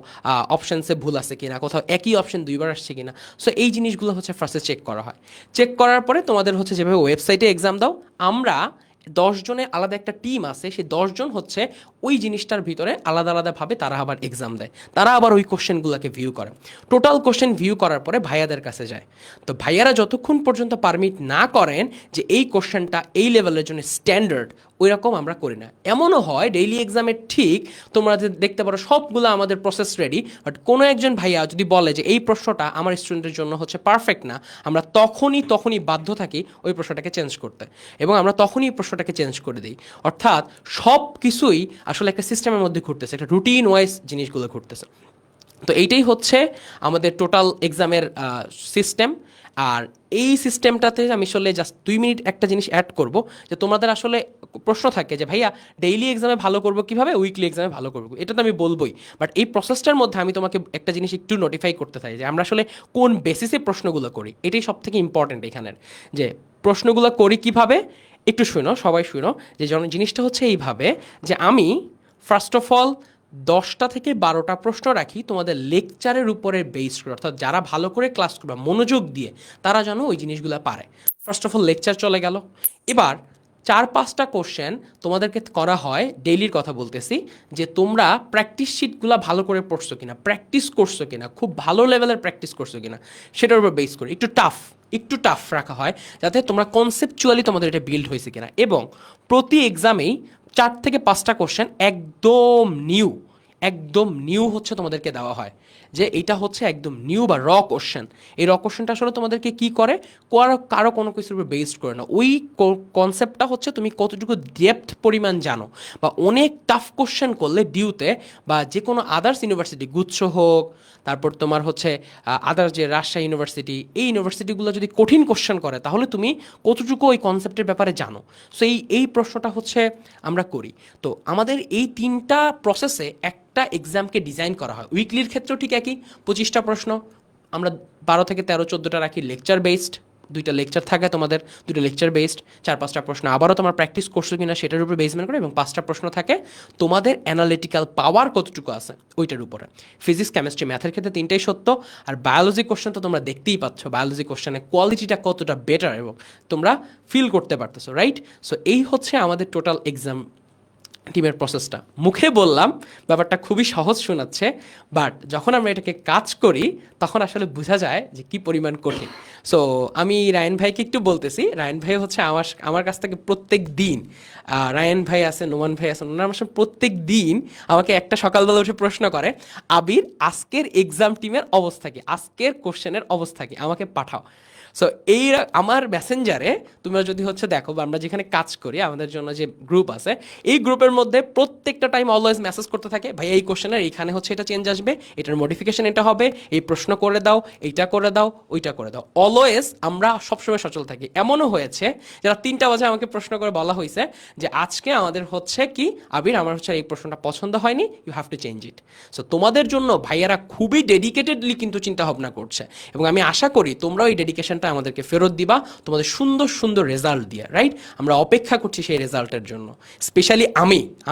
অপশানসে ভুল আছে কিনা, কোথাও একই অপশন দুইবার আসছে কিনা। সো এই জিনিসগুলো হচ্ছে ফার্স্টে চেক করা হয়। চেক করার পরে তোমাদের হচ্ছে যেভাবে ওয়েবসাইটে এক্সাম দাও, আমরা 10 জনের আলাদা একটা টিম আছে, সেই 10জন হচ্ছে ওই জিনিসটার ভিতরে আলাদা আলাদাভাবে তারা আবার এক্সাম দেয়, তারা আবার ওই কোশ্চেনগুলোকে ভিউ করে। টোটাল কোশ্চেন ভিউ করার পরে ভাইয়াদের কাছে যায়। তো ভাইয়ারা যতক্ষণ পর্যন্ত পারমিট না করেন যে এই কোশ্চেনটা এই লেভেলের জন্য স্ট্যান্ডার্ড, ওই রকম আমরা করি না। এমনও হয় ডেইলি এক্সামের ঠিক তোমরা যে দেখতে পারো সবগুলো আমাদের প্রসেস রেডি, বাট কোনো একজন ভাইয়া যদি বলে যে এই প্রশ্নটা আমার স্টুডেন্টের জন্য হচ্ছে পারফেক্ট না, আমরা তখনই বাধ্য থাকি ওই প্রশ্নটাকে চেঞ্জ করতে, এবং আমরা তখনই প্রশ্নটাকে চেঞ্জ করে দিই। অর্থাৎ সব কিছুই আসলে একটা সিস্টেমের মধ্যে ঘুরতেছে, একটা রুটিন ওয়াইজ জিনিসগুলো ঘুরতেছে। তো এইটাই হচ্ছে আমাদের টোটাল এক্সামের সিস্টেম। আর এই সিস্টেমটাতে আমি আসলে জাস্ট 2 মিনিট একটা জিনিস অ্যাড করব, যে তোমাদের আসলে প্রশ্ন থাকে যে ভাইয়া ডেইলি এক্সামে ভালো করবো কিভাবে, উইকলি এক্সামে ভালো করবো, এটা তো আমি বলবোই। বাট এই প্রসেসটার মধ্যে আমি তোমাকে একটা জিনিস একটু নোটিফাই করতে চাই যে আমরা আসলে কোন বেসিসে প্রশ্নগুলো করি। এটাই সব থেকে ইম্পর্টেন্ট এখানের, যে প্রশ্নগুলো করি কিভাবে। একটু শুনো, সবাই শুনো, যে জিনিসটা হচ্ছে এইভাবে যে আমি ফার্স্ট অফ অল 10টা থেকে 12টা প্রশ্ন রাখি তোমাদের লেকচারের উপরে বেস করে, অর্থাৎ যারা ভালো করে ক্লাস করবে মনোযোগ দিয়ে তারা যেন ওই জিনিসগুলো পারে। ফার্স্ট অফ অল লেকচার চলে গেল। এবার 4-5টা কোশ্চেন তোমাদেরকে করা হয়, ডেইলির কথা বলতেছি, যে তোমরা প্র্যাকটিস শিটগুলো ভালো করে পড়ছো কিনা, প্র্যাকটিস করছো কিনা, খুব ভালো লেভেলের প্র্যাকটিস করছো কিনা, সেটার উপর বেস করে একটু টাফ রাখা হয়, যাতে তোমরা কনসেপচুয়ালি তোমাদের এটা বিল্ড হয়েছে কিনা। এবং প্রতি এক্সামেই 4 থেকে 5টা কোশ্চেন একদম নিউ হচ্ছে তোমাদেরকে দেওয়া হয়, যে এটা হচ্ছে একদম নিউ বা র কোশ্চেন। এই র কোশ্চেনটা আসলে তোমাদেরকে কি করে, কারো কোনো কিছুর উপর বেসড করে না, ওই কনসেপ্টটা হচ্ছে তুমি কতটুকু ডেপথ পরিমাণ জানো। বা অনেক টাফ কোশ্চেন করলে ডিউতে বা যে কোনো আদার্স ইউনিভার্সিটি, গুচ্ছ হোক, তারপর তোমার হচ্ছে আদার্স যে রাজশাহী ইউনিভার্সিটি, এই ইউনিভার্সিটিগুলো যদি কঠিন কোশ্চেন করে তাহলে তুমি কতটুকু ওই কনসেপ্টের ব্যাপারে জানো। সো এই প্রশ্নটা হচ্ছে আমরা করি। তো আমাদের এই 3টা প্রসেসে একটা এক্সামকে ডিজাইন করা হয়। উইকলির ক্ষেত্রেও ঠিক একই, 25টা প্রশ্ন, আমরা 12 থেকে 13, 14টা রাখি লেকচার বেসড, 2টা লেকচার থাকে তোমাদের, 2টা লেকচার বেসড, 4-5টা প্রশ্ন আবারও তোমার প্র্যাকটিস করছো কিনা সেটার উপর বেসমেন্ট করে, এবং 5টা প্রশ্ন থাকে তোমাদের অ্যানালিটিক্যাল পাওয়ার কতটুকু আছে ওইটার উপরে। ফিজিক্স, কেমিস্ট্রি, ম্যাথের ক্ষেত্রে 3টাই সত্য। আর বায়োলজি কোশ্চেন তো তোমরা দেখতেই পাচ্ছ, বায়োলজি কোশ্চেনের কোয়ালিটিটা কতটা বেটার এবং তোমরা ফিল করতে পারতেছো, রাইট? সো এই হচ্ছে আমাদের টোটাল এক্সাম টিমের প্রসেসটা। মুখে বললাম ব্যাপারটা খুবই সহজ শোনাচ্ছে, বাট যখন আমরা এটাকে কাজ করি তখন আসলে বোঝা যায় যে কি পরিমাণ কঠিন। সো আমি রায়ন ভাইকে একটু বলতেছি, রায়ন ভাই হচ্ছে আমার কাছ থেকে প্রত্যেক দিন, রায়ন ভাই আছে, নোমান ভাই আছে, ওনারা আমার সাথে প্রত্যেক দিন আমাকে একটা সকালবেলা উঠে প্রশ্ন করে, আবির আজকের এক্সাম টিমের অবস্থা কি, আজকের কোশ্চেনের অবস্থা কি, আমাকে পাঠাও। সো এই আমার মেসেঞ্জারে তোমরা যদি হচ্ছে দেখো, বা আমরা যেখানে কাজ করি আমাদের জন্য যে গ্রুপ আছে, এই গ্রুপের মধ্যে প্রত্যেকটা টাইম অলওয়েজ মেসেজ করতে থাকে, ভাই এই কোশ্চেনের এইখানে হচ্ছে এটা চেঞ্জ আসবে, এটার মডিফিকেশন এটা হবে, এই প্রশ্ন করে দাও, এইটা করে দাও, ওইটা করে দাও। অলওয়েজ আমরা সবসময় সচল থাকি। এমনও হয়েছে যারা 3টা বাজে আমাকে প্রশ্ন করে বলা হয়েছে যে আজকে আমাদের হচ্ছে কি আবির, আমার হচ্ছে এই প্রশ্নটা পছন্দ হয়নি, you have to change it. So তোমাদের জন্য ভাইয়ারা খুবই ডেডিকেটেডলি কিন্তু চিন্তা ভাবনা করছে, এবং আমি আশা করি তোমরাও এই ডেডিকেশনটা আমাদেরকে ফেরত দিবা তোমাদের সুন্দর সুন্দর রেজাল্ট দিয়ে, রাইট? আমরা অপেক্ষা করছি সেই রেজাল্টের জন্য। স্পেশালি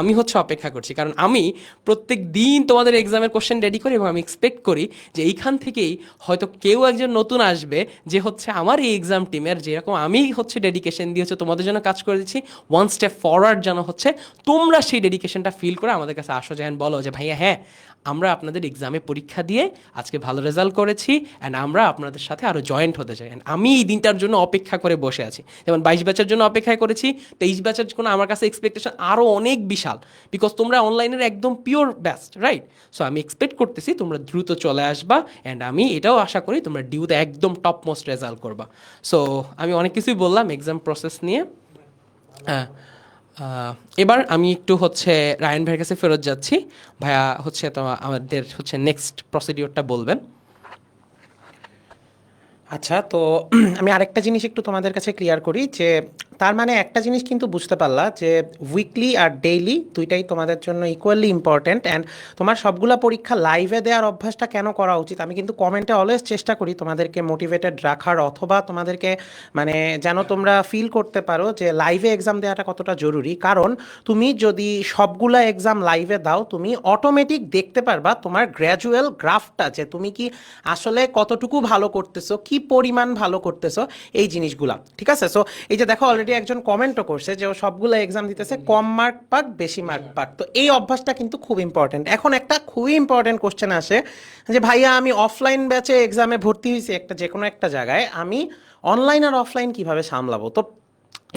আমি হচ্ছে অপেক্ষা করছি, কারণ আমি প্রত্যেক দিন তোমাদের এক্সামের কোশ্চেন রেডি করি, এবং আমি এক্সপেক্ট করি যে এইখান থেকেই হয়তো কেউ একজন নতুন আসবে যে হচ্ছে আমার এই এক্সাম টিমের যেরকম আমি হচ্ছে ডেডিকেশন দিয়ে হচ্ছে তোমাদের জন্য কাজ করে দিচ্ছি, ওয়ান স্টেপ ফরওয়ার্ড যেন হচ্ছে তোমরা সেই ডেডিকেশনটা ফিল করে আমাদের কাছে আসো, যেন বলো যে ভাইয়া হ্যাঁ আমরা আপনাদের এক্সামে পরীক্ষা দিয়ে আজকে ভালো রেজাল্ট করেছি, অ্যান্ড আমরা আপনাদের সাথে আরও জয়েন্ট হতে চাই। আমি এই দিনটার জন্য অপেক্ষা করে বসে আছি। যেমন 22 ব্যাচের জন্য অপেক্ষা করেছি, 23 ব্যাচের জন্য আমার কাছে এক্সপেকটেশন আরও অনেক বিশাল, বিকজ তোমরা অনলাইনের একদম পিওর ব্যাস্ট, রাইট? সো আমি এক্সপেক্ট করতেছি তোমরা দ্রুত চলে আসবা, অ্যান্ড আমি এটাও আশা করি তোমরা ডিউতে একদম টপ মোস্ট রেজাল্ট করবা। সো আমি অনেক কিছুই বললাম এক্সাম প্রসেস নিয়ে। হ্যাঁ, এবার আমি একটু হচ্ছে রায়ন ভাইয়ের কাছে ফেরত যাচ্ছি। ভাইয়া হচ্ছে তো আমাদের হচ্ছে নেক্সট প্রসিডিওরটা বলবেন। আচ্ছা, তো আমি আরেকটা জিনিস একটু তোমাদের কাছে ক্লিয়ার করি যে তার মানে একটা জিনিস কিন্তু বুঝতে পারলা যে উইকলি আর ডেইলি দুইটাই তোমাদের জন্য ইকুয়ালি ইম্পর্ট্যান্ট। অ্যান্ড তোমার সবগুলা পরীক্ষা লাইভে দেওয়ার অভ্যাসটা কেন করা উচিত, আমি কিন্তু কমেন্টে অলওয়েজ চেষ্টা করি তোমাদেরকে মোটিভেটেড রাখার, অথবা তোমাদেরকে মানে যেন তোমরা ফিল করতে পারো যে লাইভে এক্সাম দেওয়াটা কতটা জরুরি। কারণ তুমি যদি সবগুলা এক্সাম লাইভে দাও, তুমি অটোমেটিক দেখতে পারবা তোমার গ্র্যাজুয়াল গ্রাফটা, যে তুমি কি আসলে কতটুকু ভালো করতেছো, কি পরিমাণ ভালো করতেছো, এই জিনিসগুলা। ঠিক আছে, সো এই যে দেখো অলরেডি একজন কমেন্টও করছে যে ও সবগুলো এক্সাম দিতেছে, কম মার্ক পাক বেশি মার্ক পাক। তো এই অভ্যাসটা কিন্তু খুব ইম্পর্টেন্ট। এখন একটা খুবই ইম্পর্টেন্ট কোশ্চেন আসে যে ভাইয়া আমি অফলাইন ব্যাচে এক্সামে ভর্তি হয়েছি একটা যে কোনো একটা জায়গায়, আমি অনলাইন আর অফলাইন কিভাবে সামলাবো? তো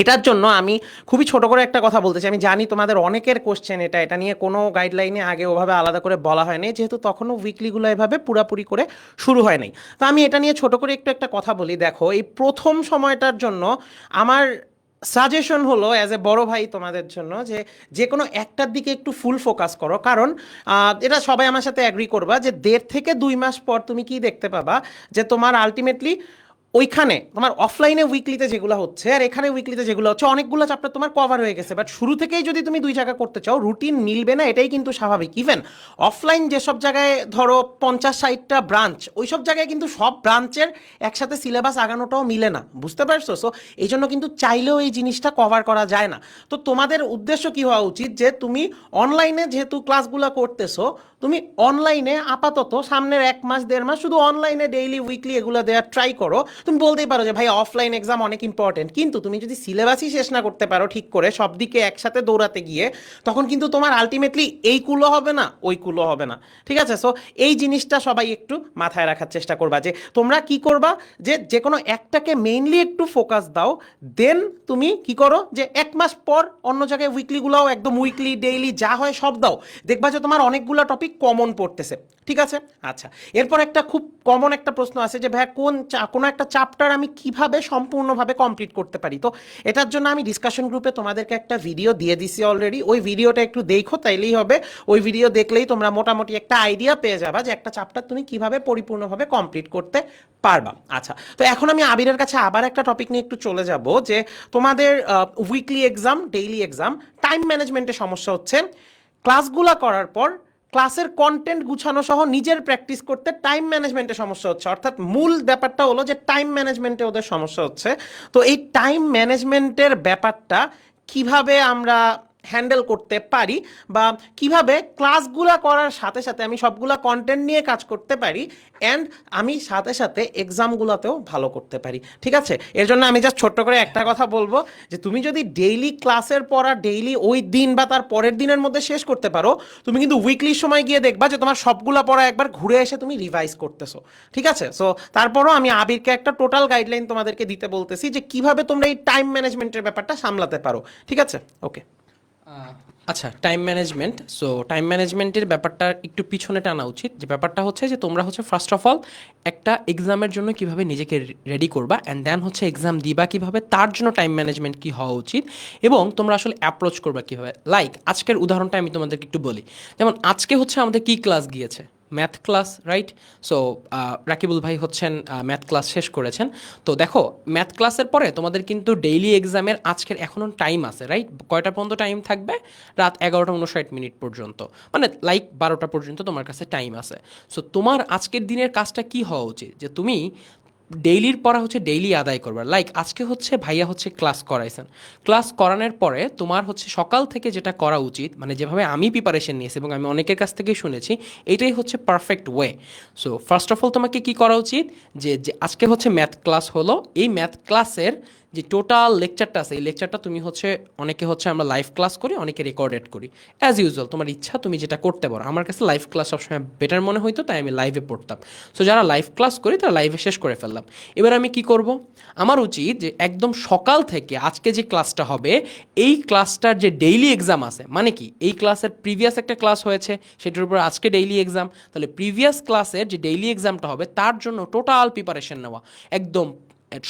এটার জন্য আমি খুবই ছোট করে একটা কথা বলতে চাই। আমি জানি তোমাদের অনেকের কোশ্চেন এটা নিয়ে কোনো গাইডলাইনে আগে ওভাবে আলাদা করে বলা হয়নি, যেহেতু তখনও উইকলিগুলো এভাবে পুরাপুরি করে শুরু হয় নাই। তো আমি এটা নিয়ে ছোট করে একটু একটা কথা বলি। দেখো, এই প্রথম সময়টার জন্য আমার সাজেশন হলো অ্যাজ এ বড় ভাই তোমাদের জন্য যে যে কোনো একটার দিকে একটু ফুল ফোকাস করো। কারণ এটা সবাই আমার সাথে অ্যাগ্রি করবা যে 1.5 থেকে 2 মাস পর তুমি কি দেখতে পাবা যে তোমার আলটিমেটলি ওইখানে তোমার অফলাইনে উইকলিতে যেগুলো হচ্ছে আর এখানে উইকলিতে যেগুলো হচ্ছে অনেকগুলো চ্যাপ্টার তোমার কভার হয়ে গেছে, বাট শুরু থেকেই যদি তুমি দুই জায়গা করতে চাও রুটিন মিলবে না, এটাই কিন্তু স্বাভাবিক। ইভেন অফলাইন যেসব জায়গায় ধরো 50-60টা ব্রাঞ্চ, ওই সব জায়গায় কিন্তু সব ব্রাঞ্চের একসাথে সিলেবাস আগানোটাও মিলে না, বুঝতে পারছো? সো এই জন্য কিন্তু চাইলেও এই জিনিসটা কভার করা যায় না। তো তোমাদের উদ্দেশ্য কি হওয়া উচিত যে তুমি অনলাইনে যেহেতু ক্লাসগুলো করতেছো, তুমি অনলাইনে আপাতত সামনের 1 মাস 1.5 মাস শুধু অনলাইনে ডেইলি উইকলি এগুলো দেওয়ার ট্রাই করো। তুমি বলতেই পারো যে ভাই অফলাইন এক্সাম অনেক ইম্পর্টেন্ট, কিন্তু তুমি যদি সিলেবাসই শেষ না করতে পারো ঠিক করে সব দিকে একসাথে দৌড়াতে গিয়ে, তখন কিন্তু তোমার আলটিমেটলি এই কুলো হবে না, ওই কুলো হবে না। ঠিক আছে, সো এই জিনিসটা সবাই একটু মাথায় রাখার চেষ্টা করবা যে তোমরা কি করবা, যে যে কোনো একটাকে মেইনলি একটু ফোকাস দাও, দেন তুমি কি করো যে 1 মাস পর অন্য জায়গায় উইকলিগুলোও একদম উইকলি ডেইলি যা হয় সব দাও, দেখবা যে তোমার অনেকগুলো টপিক কমন পড়তেছে। ঠিক আছে, আচ্ছা, এরপর একটা খুব কমন একটা প্রশ্ন আছে যে ভাই কোনো একটা চ্যাপ্টার আমি কিভাবে সম্পূর্ণভাবে কমপ্লিট করতে পারি? তো এটার জন্য আমি ডিসকাশন গ্রুপে তোমাদেরকে একটা ভিডিও দিয়ে দিছি অলরেডি, ওই ভিডিওটা একটু দেখো তাইলেই হবে। ওই ভিডিও দেখলেই তোমরা মোটামুটি একটা আইডিয়া পেয়ে যাবা যে একটা চ্যাপ্টার তুমি কিভাবে পরিপূর্ণভাবে কমপ্লিট করতে পারবা। আচ্ছা, তো এখন আমি আবিরের কাছে আবার একটা টপিক নিয়ে একটু চলে যাব যে তোমাদের weekly exam, daily exam, time ম্যানেজমেন্টের সমস্যা হচ্ছে। ক্লাসগুলা করার পর ক্লাসের কন্টেন্ট গুছানো সহ নিজের প্র্যাকটিস করতে টাইম ম্যানেজমেন্টের সমস্যা হচ্ছে। অর্থাৎ মূল ব্যাপারটা হলো যে টাইম ম্যানেজমেন্টে ওদের সমস্যা হচ্ছে। তো এই টাইম ম্যানেজমেন্টের ব্যাপারটা কিভাবে আমরা হ্যান্ডেল করতে পারি, বা কিভাবে ক্লাসগুলা করার সাথে সাথে আমি সবগুলা কন্টেন্ট নিয়ে কাজ করতে পারি, অ্যান্ড আমি সাথে সাথে এক্সামগুলোতেও ভালো করতে পারি। ঠিক আছে, এর জন্য আমি জাস্ট ছোট্ট করে একটা কথা বলবো যে তুমি যদি ডেইলি ক্লাসের পড়া ডেইলি ওই দিন বা তার পরের দিনের মধ্যে শেষ করতে পারো, তুমি কিন্তু উইকলির সময় গিয়ে দেখবা যে তোমার সবগুলা পড়া একবার ঘুরে এসে তুমি রিভাইজ করতেছো। ঠিক আছে, সো তারপরও আমি আবিরকে একটা টোটাল গাইডলাইন তোমাদেরকে দিতে বলতেছি যে কিভাবে তোমরা এই টাইম ম্যানেজমেন্টের ব্যাপারটা সামলাতে পারো। ঠিক আছে, ওকে। আচ্ছা, টাইম ম্যানেজমেন্ট। সো টাইম ম্যানেজমেন্টের ব্যাপারটা একটু পিছনে টানা উচিত। যে ব্যাপারটা হচ্ছে যে তোমরা হচ্ছে ফার্স্ট অফ অল একটা এক্সামের জন্য কিভাবে নিজেকে রেডি করবা, অ্যান্ড দেন হচ্ছে এক্সাম দিবা কিভাবে, তার জন্য টাইম ম্যানেজমেন্ট কি হওয়া উচিত, এবং তোমরা আসলে অ্যাপ্রোচ করবা কিভাবে। লাইক আজকের উদাহরণটা আমি তোমাদেরকে একটু বলি। যেমন আজকে হচ্ছে আমাদের কি ক্লাস গিয়েছে, math class, right? So Rakibul ভাই হচ্ছেন ম্যাথ ক্লাস শেষ করেছেন। তো দেখো, ম্যাথ ক্লাসের পরে তোমাদের কিন্তু ডেইলি এক্সামের আজকের এখনও টাইম আছে, রাইট? কয়টা পর্যন্ত টাইম থাকবে? রাত 11টা 59 মিনিট পর্যন্ত, মানে লাইক 12টা পর্যন্ত তোমার কাছে টাইম আছে। সো তোমার আজকের দিনের কাজটা কি হওয়া উচিত, যে তুমি ডেইলির পড়া হচ্ছে ডেইলি আদায় করবা। লাইক আজকে হচ্ছে ভাইয়া হচ্ছে ক্লাস করাইছেন, ক্লাস করানোর পরে তোমার হচ্ছে সকাল থেকে যেটা করা উচিত, মানে যেভাবে আমি প্রিপারেশন নিয়েছি এবং আমি অনেকের কাছ থেকেই শুনেছি, এটাই হচ্ছে perfect way. So first of all তোমাকে কি করা উচিত, যে যে আজকে হচ্ছে ম্যাথ ক্লাস হলো, এই ম্যাথ ক্লাসের যে টোটাল লেকচারটা আছে, এই লেকচারটা তুমি হচ্ছে, অনেকে হচ্ছে আমরা লাইভ ক্লাস করি, অনেকে রেকর্ডেড করি। অ্যাজ ইউজুয়াল তোমার ইচ্ছা, তুমি যেটা করতে পারো। আমার কাছে লাইভ ক্লাস সবসময় বেটার মনে হইতো, তাই আমি লাইভে পড়তাম। সো যারা লাইভ ক্লাস করি তারা লাইভে শেষ করে ফেললাম। এবার আমি কি করব, আমার উচিত যে একদম সকাল থেকে আজকে যে ক্লাসটা হবে, এই ক্লাসটার যে ডেইলি এক্সাম আছে, মানে কি এই ক্লাসের প্রিভিয়াস একটা ক্লাস হয়েছে, সেটার উপর আজকে ডেইলি এক্সাম, তাহলে প্রিভিয়াস ক্লাসের যে ডেইলি এক্সামটা হবে তার জন্য টোটাল প্রিপারেশন নেওয়া, একদম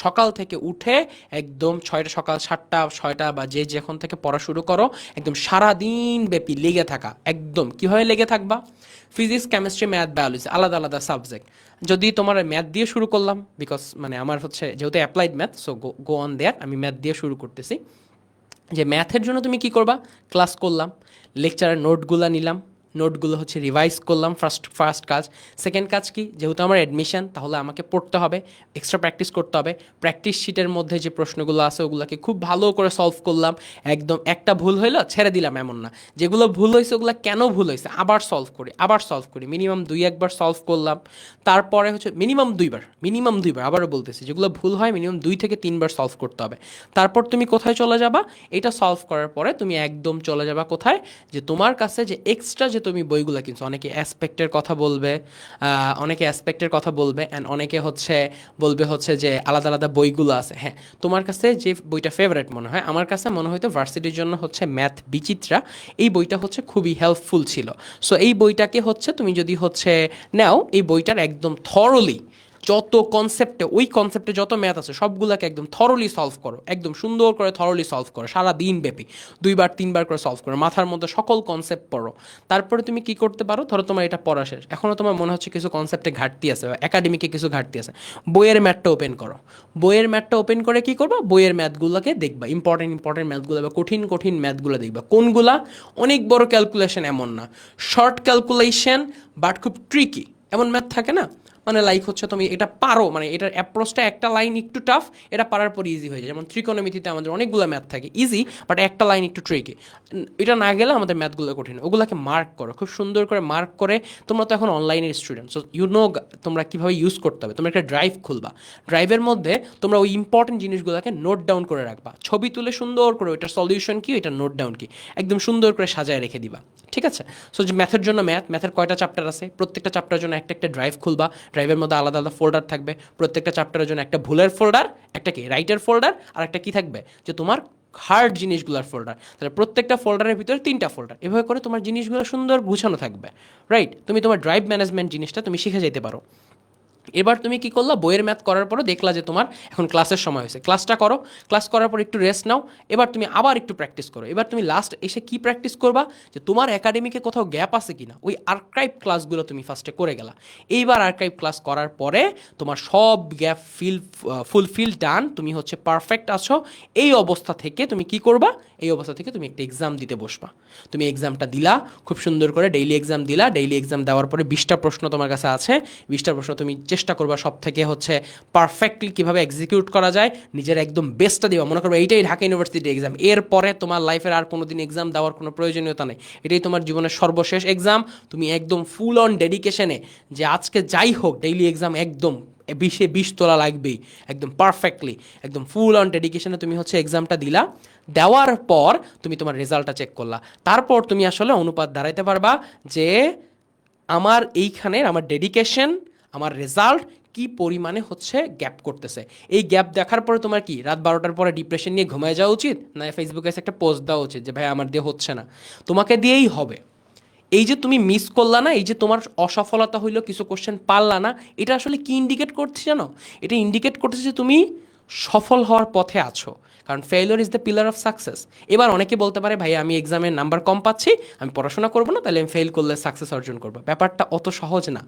সকাল থেকে উঠে একদম 6টা, সকাল 7টা 6টা বা যে যখন থেকে পড়া শুরু করো, একদম সারাদিন ব্যাপী লেগে থাকা। একদম কীভাবে লেগে থাকবা? ফিজিক্স, কেমিস্ট্রি, ম্যাথ, বায়োলজি আলাদা আলাদা সাবজেক্ট। যদি তোমার ম্যাথ দিয়ে শুরু করলাম, বিকজ মানে আমার হচ্ছে যেহেতু applied math, so go on their, আমি ম্যাথ দিয়ে শুরু করতেছি। যে ম্যাথের জন্য তুমি কি করবা? ক্লাস করলাম, লেকচারের নোটগুলো নিলাম, নোটগুলো হচ্ছে রিভাইজ করলাম, ফার্স্ট কাজ। সেকেন্ড কাজ কি? যেহেতু আমার অ্যাডমিশন, তাহলে আমাকে পড়তে হবে, এক্সট্রা প্র্যাকটিস করতে হবে। প্র্যাকটিস শিটের মধ্যে যে প্রশ্নগুলো আছে ওগুলোকে খুব ভালো করে সলভ করলাম। একদম একটা ভুল হইলো ছেড়ে দিলাম এমন না, যেগুলো ভুল হয়েছে ওগুলো কেন ভুল হয়েছে আবার সলভ করি, মিনিমাম 2-1 বার সলভ করলাম। তারপরে হচ্ছে মিনিমাম দুইবার আবারও বলতেছি, যেগুলো ভুল হয় মিনিমাম 2 থেকে 3 বার সলভ করতে হবে। তারপর তুমি কোথায় চলে যাবা? এটা সলভ করার পরে তুমি একদম চলে যাবা কোথায়? যে তোমার কাছে যে এক্সট্রা যে তুমি বইগুলো কিনছো, অনেকে অ্যাসপেক্টের কথা বলবে, অ্যান্ড অনেকে বলবে হচ্ছে যে আলাদা আলাদা বইগুলো আছে। হ্যাঁ, তোমার কাছে যে বইটা ফেভারিট মনে হয়, আমার কাছে মনে হয়তো ভার্সিটির জন্য হচ্ছে ম্যাথ বিচিত্রা, এই বইটা হচ্ছে খুবই হেল্পফুল ছিল। সো এই বইটাকে হচ্ছে তুমি যদি হচ্ছে নাও, এই বইটার একদম থরলি যত কনসেপ্টে যত ম্যাথ আছে সবগুলোকে একদম থরলি সলভ করো, একদম সুন্দর করে থরলি সলভ করো, সারা দিন ব্যাপী 2-3 বার করে সলভ করো, মাথার মধ্যে সকল কনসেপ্ট পড়ো। তারপরে তুমি কি করতে পারো? ধরো তোমার এটা পড়া শেষ, এখনও তোমার মনে হচ্ছে কিছু কনসেপ্টে ঘাটতি আছে বা একাডেমিকে কিছু ঘাটতি আছে, বইয়ের ম্যাথটা ওপেন করে কি করবা? বইয়ের ম্যাথগুলোকে দেখবা, ইম্পর্টেন্ট ম্যাথগুলো বা কঠিন ম্যাথগুলো দেখবা। কোনগুলা? অনেক বড় ক্যালকুলেশন এমন না, শর্ট ক্যালকুলেশন বাট খুব ট্রিকি এমন ম্যাথ থাকে না, মানে লাইক হচ্ছে তুমি এটা পারো, মানে এটার অ্যাপ্রোচটা একটা লাইন একটু টাফ, এটা পারার পর ইজি হয়ে যায়। যেমন ত্রিকোণমিতিতে আমাদের অনেকগুলো ম্যাথ থাকে ইজি, বাট একটা লাইন একটু ট্রিকি, এটা না গেলে আমাদের ম্যাথগুলো কঠিন। ওগুলোকে মার্ক করো, খুব সুন্দর করে মার্ক করে। তোমরা তো এখন অনলাইনের স্টুডেন্ট, সো তোমরা কীভাবে ইউজ করতে হবে। তোমরা একটা ড্রাইভ খুলবা, ড্রাইভের মধ্যে তোমরা ওই ইম্পর্টেন্ট জিনিসগুলোকে নোট ডাউন করে রাখবা, ছবি তুলে সুন্দর করে ওইটার সলিউশন কি, ওইটার নোট ডাউন কি, একদম সুন্দর করে সাজায় রেখে দিবা। ঠিক আছে? সো যে ম্যাথের জন্য ম্যাথের কয়টা চ্যাপ্টার আছে, প্রত্যেকটা চ্যাপ্টারের জন্য একটা ড্রাইভ খুলবা, ড্রাইভের মধ্যে আলাদা আলাদা ফোল্ডার থাকবে, প্রত্যেকটা চ্যাপ্টারের জন্য একটা ভুলের ফোল্ডার, একটা কি রাইটের ফোল্ডার, আর একটা কি থাকবে যে তোমার হার্ড জিনিসগুলোর ফোল্ডার। তাহলে প্রত্যেকটা ফোল্ডারের ভিতরে 3টা ফোল্ডার, এভাবে করে তোমার জিনিসগুলো সুন্দর গুছানো থাকবে। রাইট? তুমি তোমার ড্রাইভ ম্যানেজমেন্ট জিনিসটা তুমি শিখে যেতে পারো। এবার তুমি কি করলা? বইয়ের ম্যাথ করার পরও দেখলা যে তোমার এখন ক্লাসের সময় হয়েছে, ক্লাসটা করো, ক্লাস করার পর একটু রেস্ট নাও, এবার তুমি আবার একটু প্র্যাকটিস করো। এবার তুমি লাস্ট এসে কি প্র্যাকটিস করবা? যে তোমার একাডেমিকে কোথাও গ্যাপ আছে কিনা, ওই আর্কাইভ ক্লাসগুলো তুমি ফার্স্টে করে গেলা। এইবার আর্কাইভ ক্লাস করার পরে তোমার সব গ্যাপ ফুলফিল ডান, তুমি হচ্ছে পারফেক্ট আছো। এই অবস্থা থেকে তুমি কি করবা? এই অবস্থা থেকে তুমি একটা এক্সাম দিতে বসবা। তুমি এক্সামটা দিলা খুব সুন্দর করে, ডেইলি এক্সাম দিলা, ডেইলি এক্সাম দেওয়ার পরে 20টা প্রশ্ন তোমার কাছে আছে, 20টা প্রশ্ন তুমি চেষ্টা করবা সব থেকে হচ্ছে পারফেক্টলি কীভাবে এক্সিকিউট করা যায়, নিজের একদম বেস্টটা দিবা। মনে করবো এইটাই ঢাকা ইউনিভার্সিটি এক্সাম, এরপরে তোমার লাইফের আর কোনো দিন এক্সাম দেওয়ার কোনো প্রয়োজনীয়তা নেই, এটাই তোমার জীবনের সর্বশেষ এক্সাম। তুমি একদম ফুল অন ডেডিকেশনে যে আজকে যাই হোক ডেইলি এক্সাম একদম 20-20 তোলা লাগবেই, একদম পারফেক্টলি, একদম ফুল অন ডেডিকেশনে তুমি হচ্ছে এক্সামটা দিলা। দেওয়ার পর তুমি তোমার রেজাল্টটা চেক করলা, তারপর তুমি আসলে অনুপাত দাঁড়াইতে পারবা যে আমার এইখানের আমার ডেডিকেশন, আমার রেজাল্ট কি পরিমাণে হচ্ছে গ্যাপ করতেছে। এই গ্যাপ দেখার পরে তোমার কি রাত 12টার পরে ডিপ্রেশন নিয়ে ঘুমায় যাওয়া উচিত, না ফেসবুকে এসে একটা পোস্ট দেওয়া উচিত যে ভাই আমার দিয়ে হচ্ছে না? তোমাকে দিয়েই হবে। এই যে তুমি মিস করলা না, এই যে তোমার অসফলতা হইলো, কিছু কোশ্চেন পারলা না, এটা আসলে কি ইন্ডিকেট করছে জানো? এটা ইন্ডিকেট করতেছে যে তুমি সফল হওয়ার পথে আছো, কারণ failure is the pillar of success. এবার অনেকে বলতে পারে ভাই আমি এক্সামের নাম্বার কম পাচ্ছি, আমি পড়াশোনা করবো না, তাহলে আমি ফেল করলে সাকসেস অর্জন করবো। ব্যাপারটা অত সহজ না।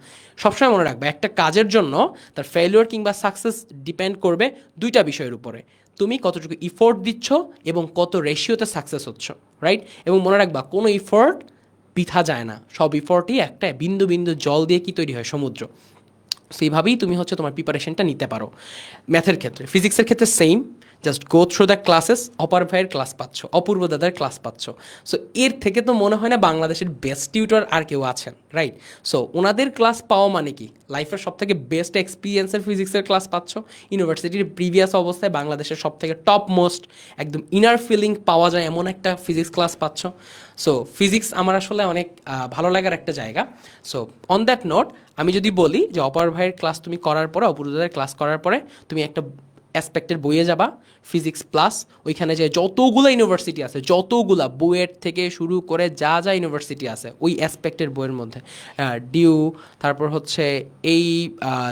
সবসময় মনে রাখবে একটা কাজের জন্য তার ফেইলিওর কিংবা সাকসেস ডিপেন্ড করবে 2টা বিষয়ের উপরে, তুমি কতটুকু ইফোর্ট দিচ্ছ এবং কত রেশিওতে সাকসেস হচ্ছ। রাইট? এবং মনে রাখবা কোনো ইফোর্ট বৃথা যায় না, সব ইফোর্টই একটা বিন্দু বিন্দু জল দিয়ে কি তৈরি হয়? সমুদ্র। সেইভাবেই তুমি হচ্ছে তোমার প্রিপারেশনটা নিতে পারো। ম্যাথের ক্ষেত্রে, ফিজিক্সের ক্ষেত্রে same, just go through the classes. অপার ভাইয়ের ক্লাস পাচ্ছ, অপূর্ব দাদার ক্লাস পাচ্ছ, সো এর থেকে তো মনে হয় না বাংলাদেশের বেস্ট টিউটর আর কেউ আছেন। রাইট? সো ওনাদের ক্লাস পাওয়া মানে কি লাইফের সব থেকে বেস্ট এক্সপিরিয়েন্সের ফিজিক্সের ক্লাস পাচ্ছ। ইউনিভার্সিটির প্রিভিয়াস অবস্থায় বাংলাদেশের সব থেকে টপ মোস্ট একদম ইনার ফিলিং পাওয়া যায় এমন একটা ফিজিক্স ক্লাস পাচ্ছ। সো ফিজিক্স আমার আসলে অনেক ভালো লাগার একটা জায়গা। সো অন দ্যাট নোট আমি যদি বলি যে অপর ভাইয়ের ক্লাস তুমি করার পরে, অপূর্ব দাদার ক্লাস করার পরে তুমি একটা অ্যাসপেক্টের বইয়ে যাবা, ফিজিক্স প্লাস, ওইখানে যে যতগুলো ইউনিভার্সিটি আছে, যতগুলা বুয়েট থেকে শুরু করে যা যা ইউনিভার্সিটি আছে ওই অ্যাসপেক্টের বইয়ের মধ্যে ডিউ, তারপর হচ্ছে এই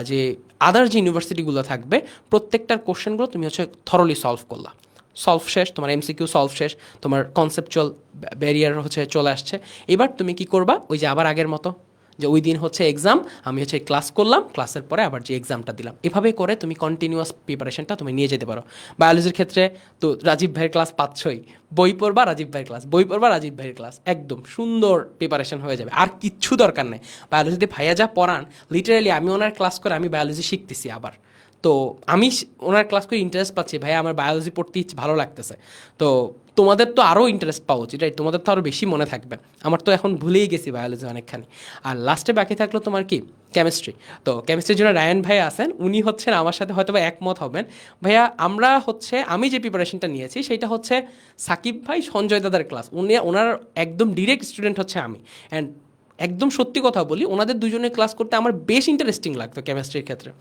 যে আদার যে ইউনিভার্সিটিগুলো থাকবে প্রত্যেকটার কোশ্চেনগুলো তুমি হচ্ছে থরলি সলভ করলা, সলভ শেষ, তোমার এমসিকিউ সলভ শেষ, তোমার কনসেপচুয়াল ব্যারিয়ার হচ্ছে চলে আসছে। এবার তুমি কি করবা, ওই যে আবার আগের মতো যে ওই দিন হচ্ছে এক্সাম, আমি হচ্ছে ক্লাস করলাম, ক্লাসের পরে আবার যে এক্সামটা দিলাম, এভাবে করে তুমি কন্টিনিউয়াস প্রিপারেশনটা তুমি নিয়ে যেতে পারো। বায়োলজির ক্ষেত্রে তো রাজীব ভাইয়ের ক্লাস পাচ্ছই, বই পড়বা রাজীব ভাইয়ের ক্লাস, বই পড়বা রাজীব ভাইয়ের ক্লাস, একদম সুন্দর প্রিপারেশন হয়ে যাবে, আর কিচ্ছু দরকার নেই। বায়োলজিতে ভাইয়া যা পড়ান, লিটারালি আমি ওনার ক্লাস করে আমি বায়োলজি শিখতেছি আবার। তো আমি ওনার ক্লাস করে ইন্টারেস্ট পাচ্ছি, ভাই আমার বায়োলজি পড়তে ভালো লাগতেছে। তো তোমাদের তো আরও ইন্টারেস্ট পাওয়া উচিত, রাইট? তোমাদের তো আরও বেশি মনে থাকবে, আমার তো এখন ভুলেই গেছি বায়োলজি অনেকখানি। আর লাস্টে বাকি থাকলো তোমার কি, কেমিস্ট্রি। তো কেমিস্ট্রির জন্য রায়ান ভাই আছেন, উনি হচ্ছেন আমার সাথে হয়তো বা একমত হবেন। ভাইয়া আমরা হচ্ছে, আমি যে প্রিপারেশনটা নিয়েছি সেটা হচ্ছে সাকিব ভাই সঞ্জয় দাদার ক্লাস, ওনার একদম ডিরেক্ট স্টুডেন্ট হচ্ছে আমি। অ্যান্ড একদম সত্যি কথা বলি, ওনাদের দুজনের ক্লাস করতে আমার বেশ ইন্টারেস্টিং লাগতো কেমিস্ট্রির ক্ষেত্রে।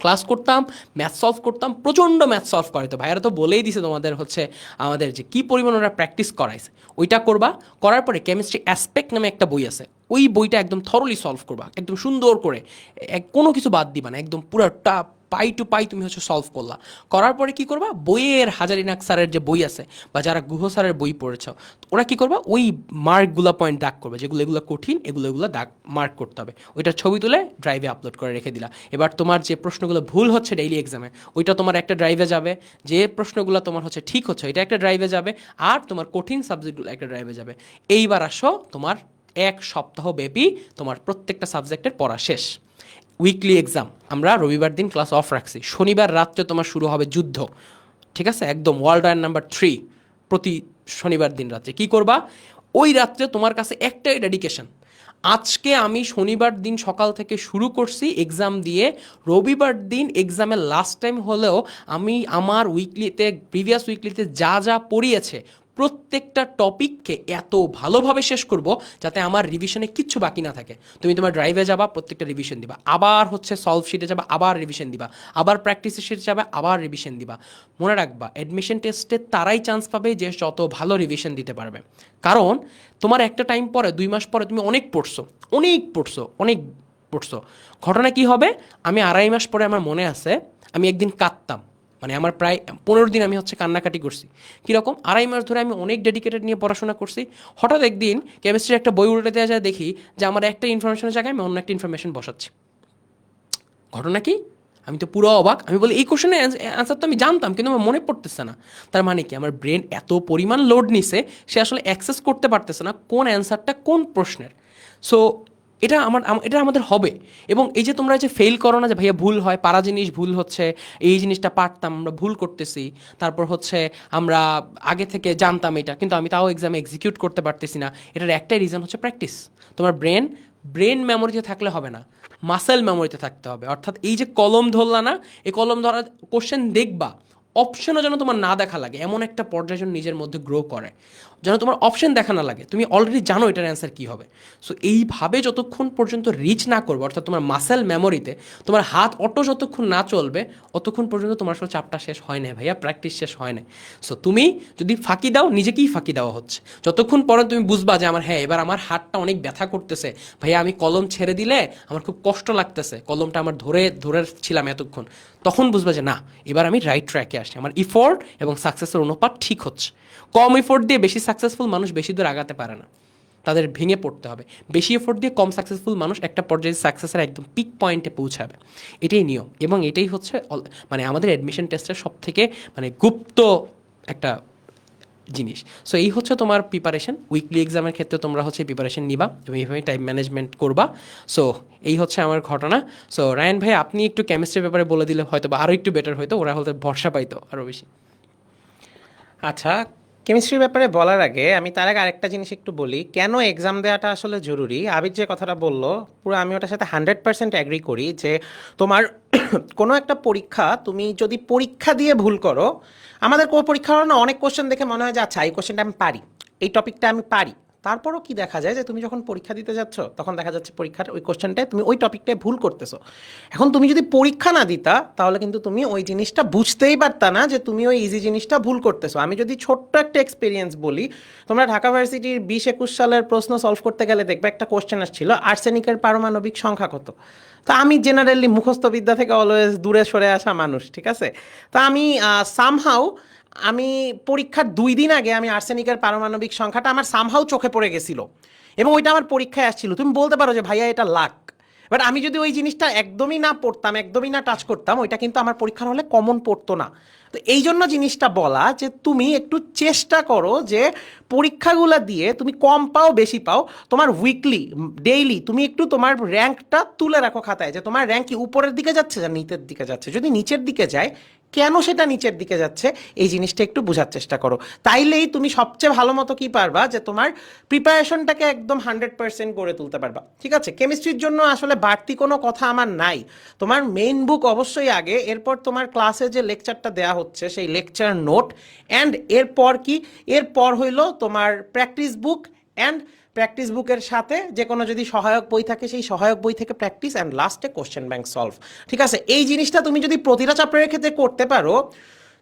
ক্লাস করতাম, ম্যাথ সলভ করতাম, প্রচণ্ড ম্যাথ সলভ করাইতো। ভাইয়ারা তো বলেই দিছে তোমাদের হচ্ছে আমাদের যে কী পরিমাণ ওরা প্র্যাকটিস করাইছে, ওইটা করবা। করার পরে কেমিস্ট্রি অ্যাসপেক্ট নামে একটা বই আছে, ওই বইটা একদম থরলি সলভ করবা, একদম সুন্দর করে, কোনো কিছু বাদ দিবা না, একদম পুরোটা পাই টু পাই তুমি হচ্ছে সলভ করলা। করার পরে কি করবা, বইয়ের হাজারিনাক স্যারের যে বই আছে বা যারা গুহ স্যারের বই পড়েছ, ওরা কি করবা, ওই মার্কগুলো পয়েন্ট দাগ করবে, যেগুলো এগুলো কঠিন, এগুলো দাগ মার্ক করতে হবে, ওইটার ছবি তুলে ড্রাইভে আপলোড করে রেখে দিলা। এবার তোমার যে প্রশ্নগুলো ভুল হচ্ছে ডেইলি এক্সামে, ওইটা তোমার একটা ড্রাইভে যাবে, যে প্রশ্নগুলো তোমার হচ্ছে ঠিক হচ্ছে এটা একটা ড্রাইভে যাবে, আর তোমার কঠিন সাবজেক্টগুলো একটা ড্রাইভে যাবে। এইবার আসো, তোমার 1 সপ্তাহ ব্যাপী তোমার প্রত্যেকটা সাবজেক্টের পড়া শেষ। উইকলি এক্সাম আমরা রবিবার দিন ক্লাস অফ রাখছি, শনিবার রাত্রে তোমার শুরু হবে যুদ্ধ, ঠিক আছে? একদম ওয়ার্ল্ড ওয়ার নাম্বার 3 প্রতি শনিবার দিন রাত্রে কী করবা, ওই রাত্রে তোমার কাছে একটাই ডেডিকেশন, আজকে আমি শনিবার দিন সকাল থেকে শুরু করছি এক্সাম দিয়ে, রবিবার দিন এক্সামের লাস্ট টাইম হলেও আমি আমার উইকলিতে, প্রিভিয়াস উইকলিতে যা যা পড়িয়েছে প্রত্যেকটা টপিককে এত ভালোভাবে শেষ করব যাতে আমার রিভিশনে কিচ্ছু বাকি না থাকে। তুমি তোমার ড্রাইভে যাবা, প্রত্যেকটা রিভিশন দিবা, আবার হচ্ছে সলভ শিটে যাবা, আবার রিভিশন দিবা, আবার প্র্যাকটিস শিটে যাবে, আবার রিভিশন দিবা। মনে রাখবা, অ্যাডমিশন টেস্টে তারাই চান্স পাবে যে যত ভালো রিভিশন দিতে পারবে। কারণ তোমার একটা টাইম পরে, 2 মাস পরে তুমি অনেক পড়ছো, অনেক পড়ছো। ঘটনা কি হবে, আমি 2.5 মাস পরে আমার মনে আছে, আমি একদিন কাঁদতাম, মানে আমার প্রায় 15 দিন আমি হচ্ছে কান্নাকাটি করছি। কীরকম, 2.5 মাস ধরে আমি অনেক ডেডিকেটেড নিয়ে পড়াশোনা করছি, হঠাৎ একদিন কেমিস্ট্রির একটা বই উল্টে দেওয়া যায়, দেখি যে আমার একটা ইনফরমেশনের জায়গায় আমি অন্য একটা ইনফরমেশন বসাচ্ছি। ঘটনা কি, আমি তো পুরো অবাক। আমি বলি এই কোশ্চেনের অ্যান্সার তো আমি জানতাম, কিন্তু আমার মনে পড়তেছে না। তার মানে কি, আমার ব্রেন এত পরিমাণ লোড নিছে, সে আসলে অ্যাক্সেস করতে পারতেছে না কোন অ্যান্সারটা কোন প্রশ্নের। সো এটা আমাদের হবে। এবং এই যে তোমরা যে ফেল করো না, যে ভাইয়া ভুল হয়, পারা জিনিস ভুল হচ্ছে, এই জিনিসটা পারতাম আমরা ভুল করতেছি, তারপর হচ্ছে আমরা আগে থেকে জানতাম এটা, কিন্তু আমি তাও এক্সামে এক্সিকিউট করতে পারতেছি না, এটার একটাই রিজন হচ্ছে প্র্যাকটিস। তোমার ব্রেন মেমোরিতে থাকলে হবে না, মাসেল মেমোরিতে থাকতে হবে। অর্থাৎ এই যে কলম ধরলা না, এই কলম ধরা কোশ্চেন দেখবা, অপশনও যেন তোমার না দেখা লাগে, এমন একটা পর্যায় যেন নিজের মধ্যে গ্রো করে, যেন তোমার অপশন দেখা না লাগে, তুমি অলরেডি জানো এটার অ্যান্সার কী হবে। সো এইভাবে যতক্ষণ পর্যন্ত রিচ না করবে, অর্থাৎ তোমার মাসেল মেমোরিতে তোমার হাত অটো যতক্ষণ না চলবে, অতক্ষণ পর্যন্ত তোমার আসলে চাপটা শেষ হয় না ভাইয়া, প্র্যাকটিস শেষ হয় না। সো তুমি যদি ফাঁকি দাও, নিজেকেই ফাঁকি দেওয়া হচ্ছে। যতক্ষণ পরে তুমি বুঝবা যে আমার, হ্যাঁ এবার আমার হাতটা অনেক ব্যথা করতেছে, ভাইয়া আমি কলম ছেড়ে দিলে আমার খুব কষ্ট লাগতেছে, কলমটা আমার ধরে ছিলাম এতক্ষণ, তখন বুঝবা যে না, এবার আমি রাইট ট্র্যাকে আসি, আমার ইফোর্ট এবং সাকসেসের অনুপাত ঠিক হচ্ছে। কম এফোর্ট দিয়ে বেশি সাকসেসফুল মানুষ বেশি দূর আগাতে পারে না, তাদের ভেঙে পড়তে হবে। বেশি এফোর্ট দিয়ে কম সাকসেসফুল মানুষ একটা পর্যায়ে সাকসেসের একদম পিক পয়েন্টে পৌঁছাবে। এটাই নিয়ম, এবং এটাই হচ্ছে মানে আমাদের অ্যাডমিশন টেস্টের সব থেকে মানে গুপ্ত একটা জিনিস। সো এই হচ্ছে তোমার প্রিপারেশন। উইকলি এক্সামের ক্ষেত্রে তোমরা হচ্ছে প্রিপারেশন নিবা এবং এইভাবে টাইম ম্যানেজমেন্ট করবা। সো এই হচ্ছে আমার ঘটনা। সো রায়ান ভাই, আপনি একটু কেমিস্ট্রির ব্যাপারে বলে দিলে হয়তো বা আরও একটু বেটার হইতো, ওরা হয়তো ভরসা পাইতো আরও বেশি। আচ্ছা, কেমিস্ট্রির ব্যাপারে বলার আগে আমি তার আগে আরেকটা জিনিস একটু বলি, কেন এক্সাম দেওয়াটা আসলে জরুরি। আবির যে কথাটা বললো, পুরো আমি ওটার সাথে 100% অ্যাগ্রি করি, যে তোমার কোনো একটা পরীক্ষা, তুমি যদি পরীক্ষা দিয়ে ভুল করো, আমাদের পরীক্ষা হলো না, অনেক কোশ্চেন দেখে মনে হয় যে আচ্ছা এই কোশ্চেনটা আমি পারি, এই টপিকটা আমি পারি, তারপরও কি দেখা যায় যে তুমি যখন পরীক্ষা দিতে যাচ্ছ তখন দেখা যাচ্ছে পরীক্ষার ওই কোশ্চেনটায় তুমি ওই টপিকটায় ভুল করতেছো। এখন তুমি যদি পরীক্ষা না দিতা তাহলে কিন্তু তুমি ওই জিনিসটা বুঝতেই পারতা না যে তুমি ওই ইজি জিনিসটা ভুল করতেছো। আমি যদি ছোট্ট একটা এক্সপিরিয়েন্স বলি, তোমরা ঢাকা ভার্সিটির 20-21 সালের প্রশ্ন সলভ করতে গেলে দেখবে একটা কোশ্চেন আসছিল আর্সেনিকের পারমাণবিক সংখ্যা কত। তা আমি জেনারেলি মুখস্থ বিদ্যা থেকে অলওয়েজ দূরে সরে আসা মানুষ, ঠিক আছে। তা আমি সামহাউ আমি পরীক্ষার 2 দিন আগে আমি আর্সেনিকের পারমাণবিক সংখ্যাটা আমার সামহাউ চোখে পড়ে গেছিল এবং ওইটা আমার পরীক্ষায় আসছিল। তুমি বলতে পারো যে ভাইয়া এটা লাক, বাট আমি যদি ওই জিনিসটা একদমই না পড়তাম, একদমই না টাচ করতাম, ওইটা কিন্তু আমার পরীক্ষার হলে কমন পড়তো না। তো এই জন্য জিনিসটা বলা যে তুমি একটু চেষ্টা করো যে পরীক্ষাগুলো দিয়ে তুমি কম পাও বেশি পাও, তোমার উইকলি ডেইলি তুমি একটু তোমার র্যাঙ্কটা তুলে রাখো খাতায়, যে তোমার র্যাঙ্ক কি উপরের দিকে যাচ্ছে না নিচের দিকে যাচ্ছে। যদি নিচের দিকে যায়, কেন সেটা নিচের দিকে যাচ্ছে এই জিনিসটা একটু বোঝার চেষ্টা করো। তাইলেই তুমি সবচেয়ে ভালো মতো কি পারবা যে তোমার প্রিপারেশনটাকে একদম 100% গড়ে তুলতে পারবা, ঠিক আছে। কেমিস্ট্রির জন্য আসলে বাড়তি কোনো কথা আমার নাই। তোমার মেইন বুক অবশ্যই আগে, এরপর তোমার ক্লাসে যে লেকচারটা দেওয়া হচ্ছে সেই লেকচার নোট, অ্যান্ড এরপর কি, এরপর হইলো তোমার প্র্যাকটিস বুক, অ্যান্ড প্র্যাকটিস বুকের সাথে যে কোনো যদি সহায়ক বই থাকে সেই সহায়ক বই থেকে প্র্যাকটিস, অ্যান্ড লাস্টে কোশ্চেন ব্যাংক সলভ, ঠিক আছে। এই জিনিসটা তুমি যদি প্রতিটা চ্যাপ্টারের ক্ষেত্রে করতে পারো,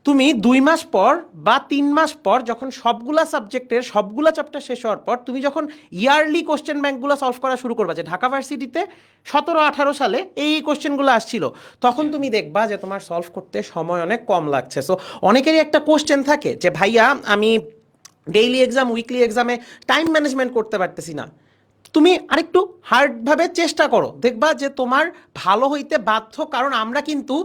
তুমি 2 মাস পর বা 3 মাস পর যখন সবগুলা সাবজেক্টের সবগুলা চ্যাপ্টার শেষ হওয়ার পর তুমি যখন ইয়ারলি কোশ্চেন ব্যাংকগুলো সলভ করা শুরু করবা, যে ঢাকা ভার্সিটিতে 17-18 সালে এই কোশ্চেনগুলো আসছিল, তখন তুমি দেখবা যে তোমার সলভ করতে সময় অনেক কম লাগছে। সো অনেকেরই একটা কোশ্চেন থাকে যে ভাইয়া আমি ডেইলি এক্সাম উইকলি এক্সামে টাইম ম্যানেজমেন্ট করতে পারতেছি না। তুমি আরেকটু হার্ডভাবে চেষ্টা করো, দেখবা যে তোমার ভালো হইতে বাধ্য। কারণ আমরা কিন্তু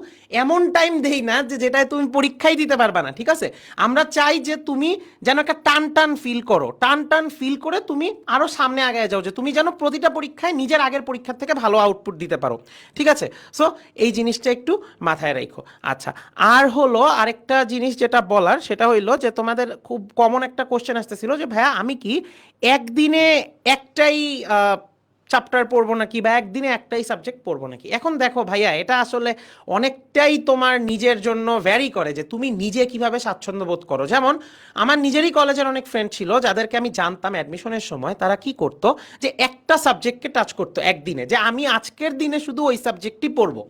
এমন টাইম দেই না যে যেটায় তুমি পরীক্ষাই দিতে পারবা না, ঠিক আছে। আমরা চাই যে তুমি যেন একটা টান টান ফিল করো, টান টান ফিল করে তুমি আরো সামনে আগায় যাও, যে তুমি যেন প্রতিটা পরীক্ষায় নিজের আগের পরীক্ষার থেকে ভালো আউটপুট দিতে পারো, ঠিক আছে। সো এই জিনিসটা একটু মাথায় রাখো। আচ্ছা, আর হলো আরেকটা জিনিস যেটা বলার, সেটা হইলো যে তোমাদের খুব কমন একটা কোশ্চেন আসতেছিল যে ভাইয়া আমি কি একদিনে একটাই চ্যাপ্টার পড়বো নাকি, বা একদিনে একটাই সাবজেক্ট পড়বো নাকি। এখন দেখো ভাইয়া, এটা আসলে অনেকটাই তোমার নিজের জন্য ভ্যারি করে যে তুমি নিজে কিভাবে স্বাচ্ছন্দ্য বোধ করো। যেমন আমার নিজেরই কলেজের অনেক ফ্রেন্ড ছিল যাদেরকে আমি জানতাম অ্যাডমিশনের সময়, তারা কি করতো যে একটা সাবজেক্টকে টাচ করতো একদিনে, যে আমি আজকের দিনে শুধু ওই সাবজেক্টই পড়বো।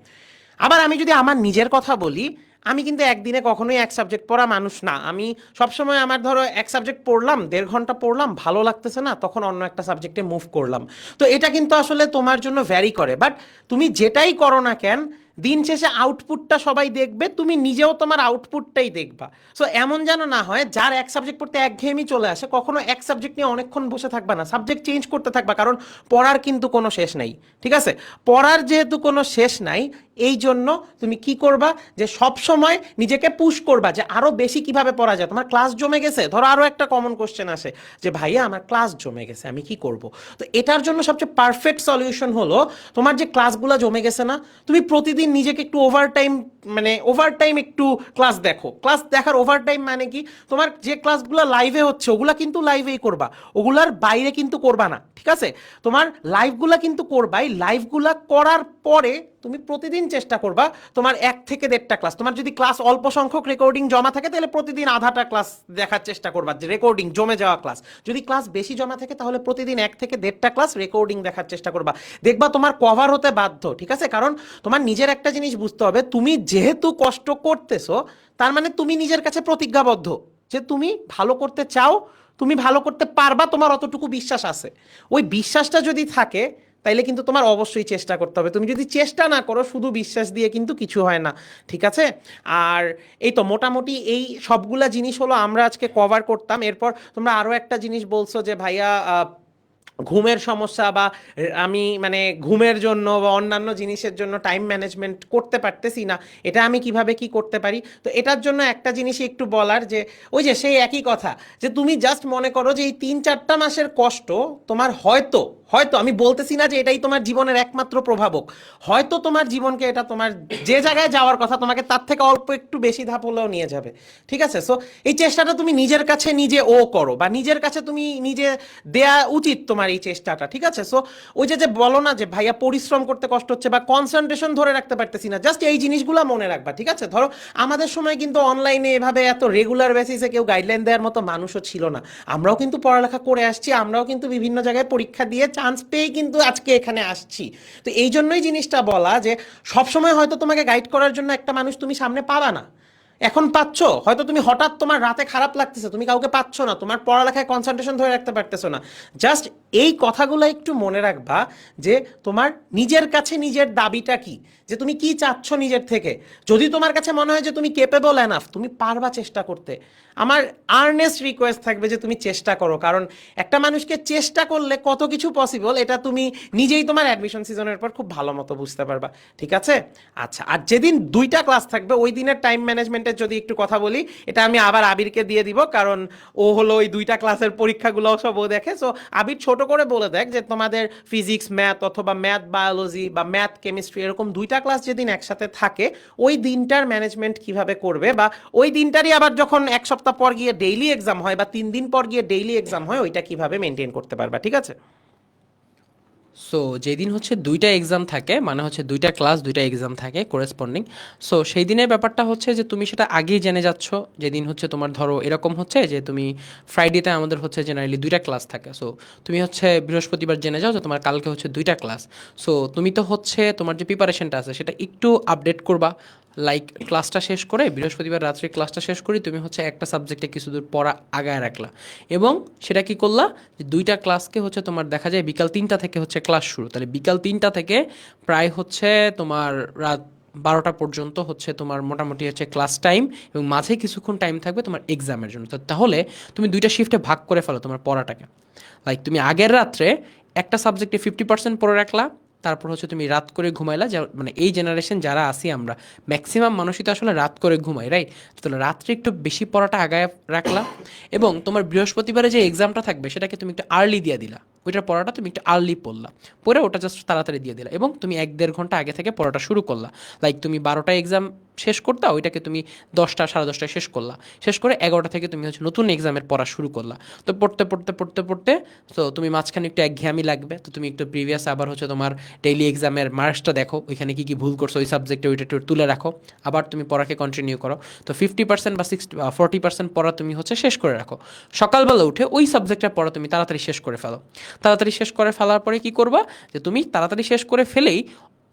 আবার আমি যদি আমার নিজের কথা বলি, আমি কিন্তু একদিনে কখনোই এক সাবজেক্ট পড়া মানুষ না। আমি সবসময় আমার ধরো এক সাবজেক্ট পড়লাম, 1.5 ঘন্টা পড়লাম, ভালো লাগতেছে না, তখন অন্য একটা সাবজেক্টে মুভ করলাম। তো এটা কিন্তু আসলে তোমার জন্য ভ্যারি করে, বাট তুমি যেটাই করো না কেন দিন শেষে আউটপুটটা সবাই দেখবে, তুমি নিজেও তোমার আউটপুটটাই দেখবা। সো এমন যেন না হয় যার এক সাবজেক্ট পড়তে একঘেয়েমি চলে আসে, কখনো এক সাবজেক্ট নিয়ে অনেকক্ষণ বসে থাকবা না, সাবজেক্ট চেঞ্জ করতে থাকবা। কারণ পড়ার কিন্তু কোনো শেষ নাই, ঠিক আছে। পড়ার যেহেতু কোনো শেষ নাই, এই জন্য তুমি কি করবা যে সব সময় নিজেকে পুশ করবা যে আরো বেশি কিভাবে পড়া যায়। তোমার ক্লাস জমে গেছে, ধরো আরো একটা কমন কোশ্চেন আসে যে ভাইয়া আমার ক্লাস জমে গেছে, আমি কি করব। তো এটার জন্য সবচেয়ে পারফেক্ট সলিউশন হলো তোমার যে ক্লাসগুলো জমে গেছে না, তুমি প্রতিদিন নিজেকে একটু ওভারটাইম একটু ক্লাস দেখো। ক্লাস দেখার ওভারটাইম মানে কি, তোমার যে ক্লাসগুলো লাইভে হচ্ছে ওগুলা কিন্তু লাইভেই করবা, ওগুলার বাইরে কিন্তু করবা না, ঠিক আছে। তোমার লাইভগুলা কিন্তু করবাই, লাইভগুলা করার পরে তুমি প্রতিদিন চেষ্টা করবা তোমার 1 থেকে 1.5টা ক্লাস, তোমার যদি ক্লাস অল্প সংখ্যক রেকর্ডিং জমা থাকে তাহলে প্রতিদিন আধাটা ক্লাস দেখার চেষ্টা করবা, যে রেকর্ডিং জমে যাওয়া ক্লাস। যদি ক্লাস বেশি জমা থাকে তাহলে প্রতিদিন 1 থেকে 1.5টা ক্লাস রেকর্ডিং দেখার চেষ্টা করবা, দেখবা তোমার কভার হতে বাধ্য, ঠিক আছে। কারণ তোমার নিজের একটা জিনিস বুঝতে হবে, তুমি যেহেতু কষ্ট করতেছো তার মানে তুমি নিজের কাছে প্রতিজ্ঞাবদ্ধ যে তুমি ভালো করতে চাও, তুমি ভালো করতে পারবা, তোমার অতটুকু বিশ্বাস আছে। ওই বিশ্বাসটা যদি থাকে তাইলে কিন্তু তোমার অবশ্যই চেষ্টা করতে হবে। তুমি যদি চেষ্টা না করো, শুধু বিশ্বাস দিয়ে কিন্তু কিছু হয় না, ঠিক আছে। আর এই তো মোটামুটি এই সবগুলা জিনিস হলো আমরা আজকে কভার করতাম। এরপর তোমরা আরও একটা জিনিস বলছো যে ভাইয়া ঘুমের সমস্যা, বা আমি মানে ঘুমের জন্য বা অন্যান্য জিনিসের জন্য টাইম ম্যানেজমেন্ট করতে পারতেছি না, এটা আমি কিভাবে কি করতে পারি। তো এটার জন্য একটা জিনিসই একটু বলার, যে ওই যে সেই একই কথা, যে তুমি জাস্ট মনে করো যে এই 3-4টা মাসের কষ্ট তোমার হয়তো হয়তো আমি বলতেছি না যে এটাই তোমার জীবনের একমাত্র প্রভাবক, হয়তো তোমার জীবনকে এটা তোমার যে জায়গায় যাওয়ার কথা তোমাকে তার থেকে অল্প একটু বেশি ধাপ হলেও নিয়ে যাবে। ঠিক আছে, সো এই চেষ্টাটা তুমি নিজের কাছে নিজে করো, বা নিজের কাছে তুমি নিজে দেয়া উচিত তোমার এই চেষ্টাটা। ঠিক আছে, সো ওই যে যে বলো না যে ভাইয়া পরিশ্রম করতে কষ্ট হচ্ছে বা কনসেন্ট্রেশন ধরে রাখতে পারতেছি না, জাস্ট এই জিনিসগুলো মনে রাখবা। ঠিক আছে, ধরো আমাদের সময় কিন্তু অনলাইনে এভাবে এত রেগুলার বেসিসে কেউ গাইডলাইন দেওয়ার মতো মানুষও ছিল না। আমরাও কিন্তু পড়ালেখা করে আসছি, আমরাও কিন্তু বিভিন্ন জায়গায় পরীক্ষা দিয়ে চান্স পেয়ে কিন্তু আজকে এখানে আসছি। তো এই জন্যই জিনিসটা বলা যে সবসময় হয়তো তোমাকে গাইড করার জন্য একটা মানুষ তুমি সামনে পাবা না। এখন পাচ্ছ, হয়তো তুমি হঠাৎ তোমার রাতে খারাপ লাগতেছে, তুমি কাউকে পাচ্ছ না, তোমার পড়ালেখায় কনসেন্ট্রেশন ধরে রাখতে পারতেছো না। জাস্ট এই কথাগুলো একটু মনে রাখবা যে তোমার নিজের কাছে নিজের দাবিটা কি, যে তুমি কি চাচ্ছ নিজের থেকে। যদি তোমার কাছে মনে হয় যে তুমি কেপেবল এনাফ, তুমি পারবা চেষ্টা করতে, আমার আর্নেস্ট রিকোয়েস্ট থাকবে যে তুমি চেষ্টা করো। কারণ একটা মানুষকে চেষ্টা করলে কত কিছু পসিবল এটা তুমি নিজেই তোমার অ্যাডমিশন সিজনের পর খুব ভালো মতো বুঝতে পারবা। ঠিক আছে, আচ্ছা, আর যেদিন 2টা ক্লাস থাকবে ওই দিনের টাইম ম্যানেজমেন্টের যদি একটু কথা বলি, এটা আমি আবার আবিরকে দিয়ে দিব, কারণ ও হলো ওই 2টা ক্লাসের পরীক্ষাগুলো সব ও দেখে। সো আবির ছোট করে বলে দেখ যে তোমাদের ফিজিক্স ম্যাথ অথবা ম্যাথ বায়োলজি বা ম্যাথ কেমিস্ট্রি এরকম 2টা ক্লাস যেদিন একসাথে থাকে ওই দিনটার ম্যানেজমেন্ট কিভাবে করবে, বা ওই দিনটারই আবার যখন এক সপ্তাহ পর গিয়ে ডেইলি এক্সাম হয় বা 3 দিন পর গিয়ে ডেইলি এক্সাম হয় ওইটা কিভাবে মেনটেন করতে পারবা। ঠিক আছে। সো যেদিন হচ্ছে দুইটা এক্সাম থাকে, মানে হচ্ছে দুইটা ক্লাস দুইটা এক্সাম থাকে করেসপন্ডিং। সো সেই দিনের ব্যাপারটা হচ্ছে যে তুমি সেটা আগেই জেনে যাচ্ছ। যেদিন হচ্ছে তোমার ধরো এরকম হচ্ছে যে তুমি ফ্রাইডেতে আমাদের হচ্ছে জেনারেলি দুইটা ক্লাস থাকে। সো তুমি হচ্ছে বৃহস্পতিবার জেনে যাও যে তোমার কালকে হচ্ছে দুইটা ক্লাস। সো তুমি তো হচ্ছে তোমার যে প্রিপারেশনটা আছে সেটা একটু আপডেট করবা। লাইক ক্লাসটা শেষ করে বৃহস্পতিবার রাত্রে ক্লাসটা শেষ করি তুমি হচ্ছে একটা সাবজেক্টে কিছু দূর পড়া আগায় রাখলা, এবং সেটা কি করলা যে দুইটা ক্লাসকে হচ্ছে তোমার দেখা যায় বিকাল 3টা থেকে হচ্ছে ক্লাস শুরু, তাহলে বিকাল 3টা থেকে প্রায় হচ্ছে তোমার রাত 12টা পর্যন্ত হচ্ছে তোমার মোটামুটি হচ্ছে ক্লাস টাইম, এবং মাঝে কিছুক্ষণ টাইম থাকবে তোমার এক্সামের জন্য। তো তাহলে তুমি দুইটা শিফটে ভাগ করে ফেলো তোমার পড়াটাকে। লাইক তুমি আগের রাত্রে একটা সাবজেক্টে 50% পড়ে রাখলা, তারপর হচ্ছে তুমি রাত করে ঘুমাইলা। মানে এই জেনারেশন যারা আছি আমরা ম্যাক্সিমাম মানুষই তো আসলে রাত করে ঘুমাই, রাইট? তাহলে রাত্রে একটু বেশি পড়াটা আগায় রাখলা, এবং তোমার বৃহস্পতিবারে যে এক্সামটা থাকবে সেটাকে তুমি একটু আর্লি দিয়ে দিলা। ওইটার পড়াটা তুমি একটু আর্লি পড়লা, পড়ে ওটা জাস্ট তাড়াতাড়ি দিয়ে দিলা, এবং তুমি 1-1.5 ঘন্টা আগে থেকে পড়াটা শুরু করলা। লাইক তুমি 12টা এক্সাম শেষ করতা, ওইটাকে তুমি 10টা 10:30টায় শেষ করলা, শেষ করে 11টা থেকে তুমি হচ্ছে নতুন এক্সামের পড়া শুরু করলা। তো পড়তে পড়তে পড়তে পড়তে তো তুমি মাঝখানে একটু একঘেয়ামি লাগবে, তো তুমি একটু প্রিভিয়াস আবার হচ্ছে তোমার ডেইলি এক্সামের মার্কসটা দেখো, ওইখানে কী কী ভুল করছো ওই সাবজেক্টে ওইটা একটু তুলে রাখো, আবার তুমি পড়াকে কন্টিনিউ করো। তো 50% বা 40% পড়া তুমি হচ্ছে শেষ করে রাখো। সকালবেলা উঠে ওই সাবজেক্টের পড়া তুমি তাড়াতাড়ি শেষ করে ফেলো। তাড়াতাড়ি শেষ করে ফেলার পরে কি করবা, যে তুমি তাড়াতাড়ি শেষ করে ফেলেই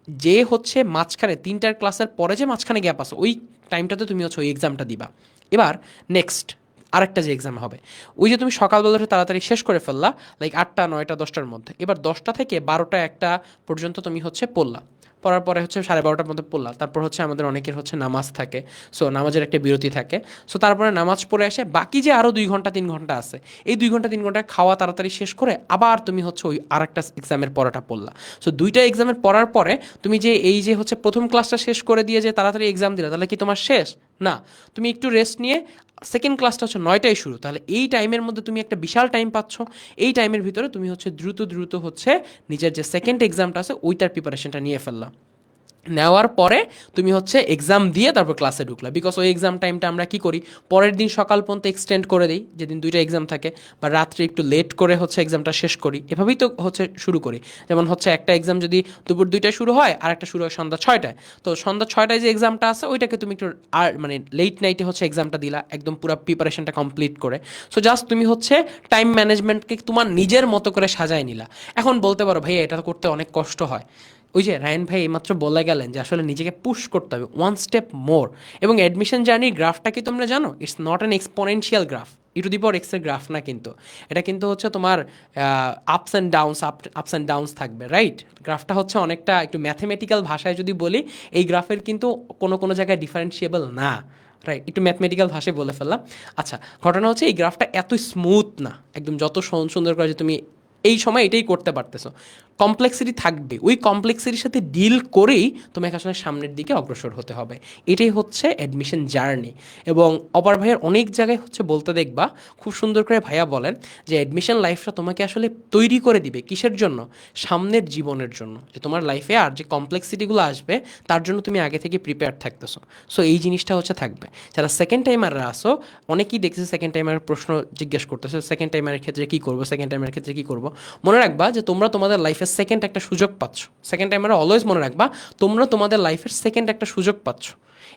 যে হচ্ছে মাঝখানে 3টার ক্লাসের পরে যে মাঝখানে গ্যাপ আছে ওই টাইমটাতে তুমি হচ্ছে ওই এক্সামটা দিবা। এবার নেক্সট আরেকটা যে এক্সাম হবে, ওই যে তুমি সকালবেলা উঠে তাড়াতাড়ি শেষ করে ফেললা, লাইক 8টা 9টা 10টার মধ্যে, এবার 10টা থেকে 12টা 1টা পর্যন্ত তুমি হচ্ছে পড়লা। পড়ার পরে হচ্ছে 12:30টার মধ্যে পড়লা, তারপর হচ্ছে আমাদের অনেকের হচ্ছে নামাজ থাকে, সো নামাজের একটা বিরতি থাকে। সো তারপরে নামাজ পড়ে এসে বাকি যে আরও 2 ঘন্টা 3 ঘন্টা আছে, এই 2 ঘন্টা 3 ঘন্টা খাওয়া তাড়াতাড়ি শেষ করে আবার তুমি হচ্ছে ওই আরেকটা এক্সামের পড়াটা পড়লা। সো দুইটা এক্সামের পড়ার পরে তুমি যে এই যে হচ্ছে প্রথম ক্লাসটা শেষ করে দিয়ে যে তাড়াতাড়ি এক্সাম দিলা, তাহলে কি তোমার শেষ? না, তুমি একটু রেস্ট নিয়ে সেকেন্ড ক্লাসটা হচ্ছে 9টায় শুরু, তাহলে এই টাইমের মধ্যে তুমি একটা বিশাল টাইম পাচ্ছ। এই টাইমের ভিতরে তুমি হচ্ছে দ্রুত দ্রুত হচ্ছে নিজের যে সেকেন্ড এক্সামটা আছে ওইটার প্রিপারেশনটা নিয়ে ফেললাম। নেওয়ার পরে তুমি হচ্ছে এক্সাম দিয়ে তারপর ক্লাসে ঢুকলা, বিকজ ওই এক্সাম টাইমটা আমরা কি করি পরের দিন সকাল পর্যন্ত এক্সটেন্ড করে দিই, যেদিন দুইটা এক্সাম থাকে, বা রাত্রে একটু লেট করে হচ্ছে এক্সামটা শেষ করি, এভাবেই তো হচ্ছে শুরু করি। যেমন হচ্ছে একটা এক্সাম যদি দুপুর 2টায় শুরু হয় আর একটা শুরু হয় সন্ধ্যা 6টায়, তো সন্ধ্যা 6টায় যে এক্সামটা আছে ওইটাকে তুমি একটু আর মানে লেট নাইটে হচ্ছে এক্সামটা দিলা একদম পুরো প্রিপারেশনটা কমপ্লিট করে। সো জাস্ট তুমি হচ্ছে টাইম ম্যানেজমেন্টকে তোমার নিজের মতো করে সাজায় নিলা। এখন বলতে পারো ভাইয়া এটা করতে অনেক কষ্ট হয়, ওই যে রায়ন ভাই এইমাত্র বলে গেলেন যে আসলে নিজেকে পুশ করতে হবে ওয়ান স্টেপ মোর। এবং অ্যাডমিশন জার্নির গ্রাফটা কি তোমরা জানো? It's not an exponential graph, e⁻x এর গ্রাফ না কিন্তু। এটা কিন্তু হচ্ছে তোমার ups and downs, ups and downs থাকবে, রাইট? গ্রাফটা হচ্ছে অনেকটা একটু ম্যাথমেটিক্যাল ভাষায় যদি বলি, এই গ্রাফের কিন্তু কোনো কোনো জায়গায় ডিফারেন্সিয়েবল না, রাইট? একটু ম্যাথমেটিক্যাল ভাষায় বলে ফেললাম। আচ্ছা, ঘটনা হচ্ছে এই গ্রাফটা এত স্মুথ না একদম, যত সুন্দর করে যে তুমি এই সময় এটাই করতে পারতেছো। কমপ্লেক্সিটি থাকবে, ওই কমপ্লেক্সিটির সাথে ডিল করেই তোমাকে আসলে সামনের দিকে অগ্রসর হতে হবে। এটাই হচ্ছে অ্যাডমিশন জার্নি। এবং অপার ভাইয়ের অনেক জায়গায় হচ্ছে বলতে দেখবা, খুব সুন্দর করে ভাইয়া বলেন যে অ্যাডমিশন লাইফটা তোমাকে আসলে তৈরি করে দিবে কিসের জন্য, সামনের জীবনের জন্য, যে তোমার লাইফে আর যে কমপ্লেক্সিটিগুলো আসবে তার জন্য তুমি আগে থেকে প্রিপেয়ার থাকতেছো। সো এই জিনিসটা হচ্ছে থাকবে। যারা সেকেন্ড টাইমাররা আসো, অনেকেই দেখতেছে সেকেন্ড টাইমার প্রশ্ন জিজ্ঞেস করতেছে সেকেন্ড টাইমারের ক্ষেত্রে কী করবো, সেকেন্ড টাইমারের ক্ষেত্রে কী করবো। মনে রাখবা যে তোমরা তোমাদের লাইফের সেকেন্ড একটা সুযোগ পাচ্ছ। সেকেন্ড টাইমারে অলওয়েজ মনে রাখবা তোমরা তোমাদের লাইফের সেকেন্ড একটা সুযোগ পাচ্ছ,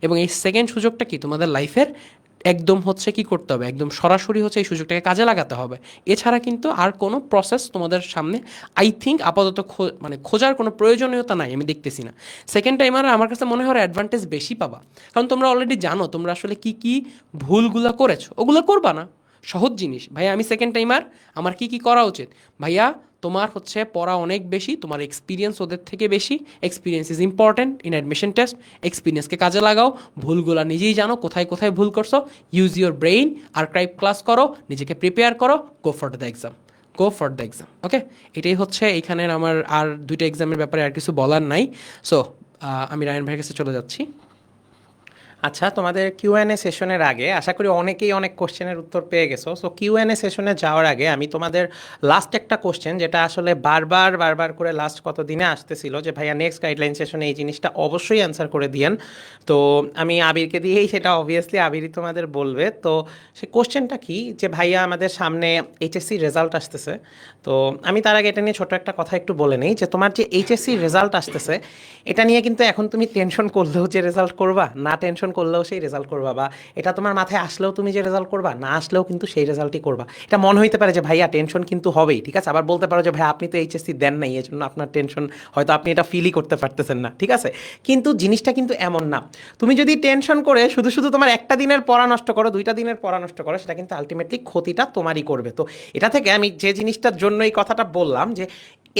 এবং এই সেকেন্ড সুযোগটা কি তোমাদের লাইফের একদম হচ্ছে কি করতে হবে, একদম সরাসরি হচ্ছে এই সুযোগটাকে কাজে লাগাতে হবে। এছাড়া কিন্তু আর কোনো প্রসেস তোমাদের সামনে আই থিঙ্ক আপাতত মানে খোঁজার কোনো প্রয়োজনীয়তা নাই, আমি দেখতেছি না। সেকেন্ড টাইমার আমার কাছে মনে হয় অ্যাডভান্টেজ বেশি পাবা, কারণ তোমরা অলরেডি জানো তোমরা আসলে কি কি ভুলগুলো করেছো, ওগুলো করবা না। সহজ জিনিস, ভাইয়া আমি সেকেন্ড টাইমার, আমার কি কি করা উচিত? ভাইয়া তোমার হচ্ছে পড়া অনেক বেশি, তোমার এক্সপিরিয়েন্স ওদের থেকে বেশি। Experience is important in admission test. এক্সপিরিয়েন্সকে কাজে লাগাও, ভুলগুলো নিজেই জানো কোথায় কোথায় ভুল করছো। Use your brain, archive class করো, নিজেকে প্রিপেয়ার করো, go for the exam, go for the exam. Okay, এটাই হচ্ছে এইখানের আমার, আর দুইটা এক্সামের ব্যাপারে আর কিছু বলার নাই। সো আমি রায়ন ভাইয়ের কাছে চলে যাচ্ছি। আচ্ছা, তোমাদের কিউএনএ সেশনের আগে আশা করি অনেকেই অনেক কোশ্চেনের উত্তর পেয়ে গেছো। সো কিউএনএ সেশনে যাওয়ার আগে আমি তোমাদের লাস্ট একটা কোশ্চেন, যেটা আসলে বারবার বারবার করে লাস্ট কত দিনে আসতেছিল, যে ভাইয়া নেক্সট গাইডলাইন সেশনে এই জিনিসটা অবশ্যই অ্যান্সার করে দিয়েন। তো আমি আবিরকে দিয়েই সেটা অবভিয়াসলি আবিরই তোমাদের বলবে। তো সে কোশ্চেনটা কি, যে ভাইয়া আমাদের সামনে এইচএসসি রেজাল্ট আসতেছে। তো আমি তার আগে এটা নিয়ে ছোট একটা কথা একটু বলে নিই, যে তোমার যে এইচএসসি রেজাল্ট আসতেছে এটা নিয়ে কিন্তু এখন তুমি টেনশন করলেও যে রেজাল্ট করবা, না টেনশন করলেও সেই রেজাল্ট করবা, বা এটা তোমার মাথায় আসলেও তুমি যে রেজাল্ট করবা, না আসলেও কিন্তু সেই রেজাল্টই করবা। এটা মনে হইতে পারে যে ভাইয়া টেনশন কিন্তু হবেই, ঠিক আছে, আবার বলতে পারো যে ভাই আপনি তো এইচএসসি দেন নাই, এই জন্য আপনার টেনশন, হয়তো আপনি এটা ফিলই করতে পারতেছেন না, ঠিক আছে। কিন্তু জিনিসটা কিন্তু এমন না। তুমি যদি টেনশন করে শুধু শুধু তোমার একটা দিনের পড়া নষ্ট করো, দুইটা দিনের পড়া নষ্ট করো, সেটা কিন্তু আলটিমেটলি ক্ষতিটা তোমারই করবে। তো এটা থেকে আমি যে জিনিসটার জন্য এই কথাটা বললাম, যে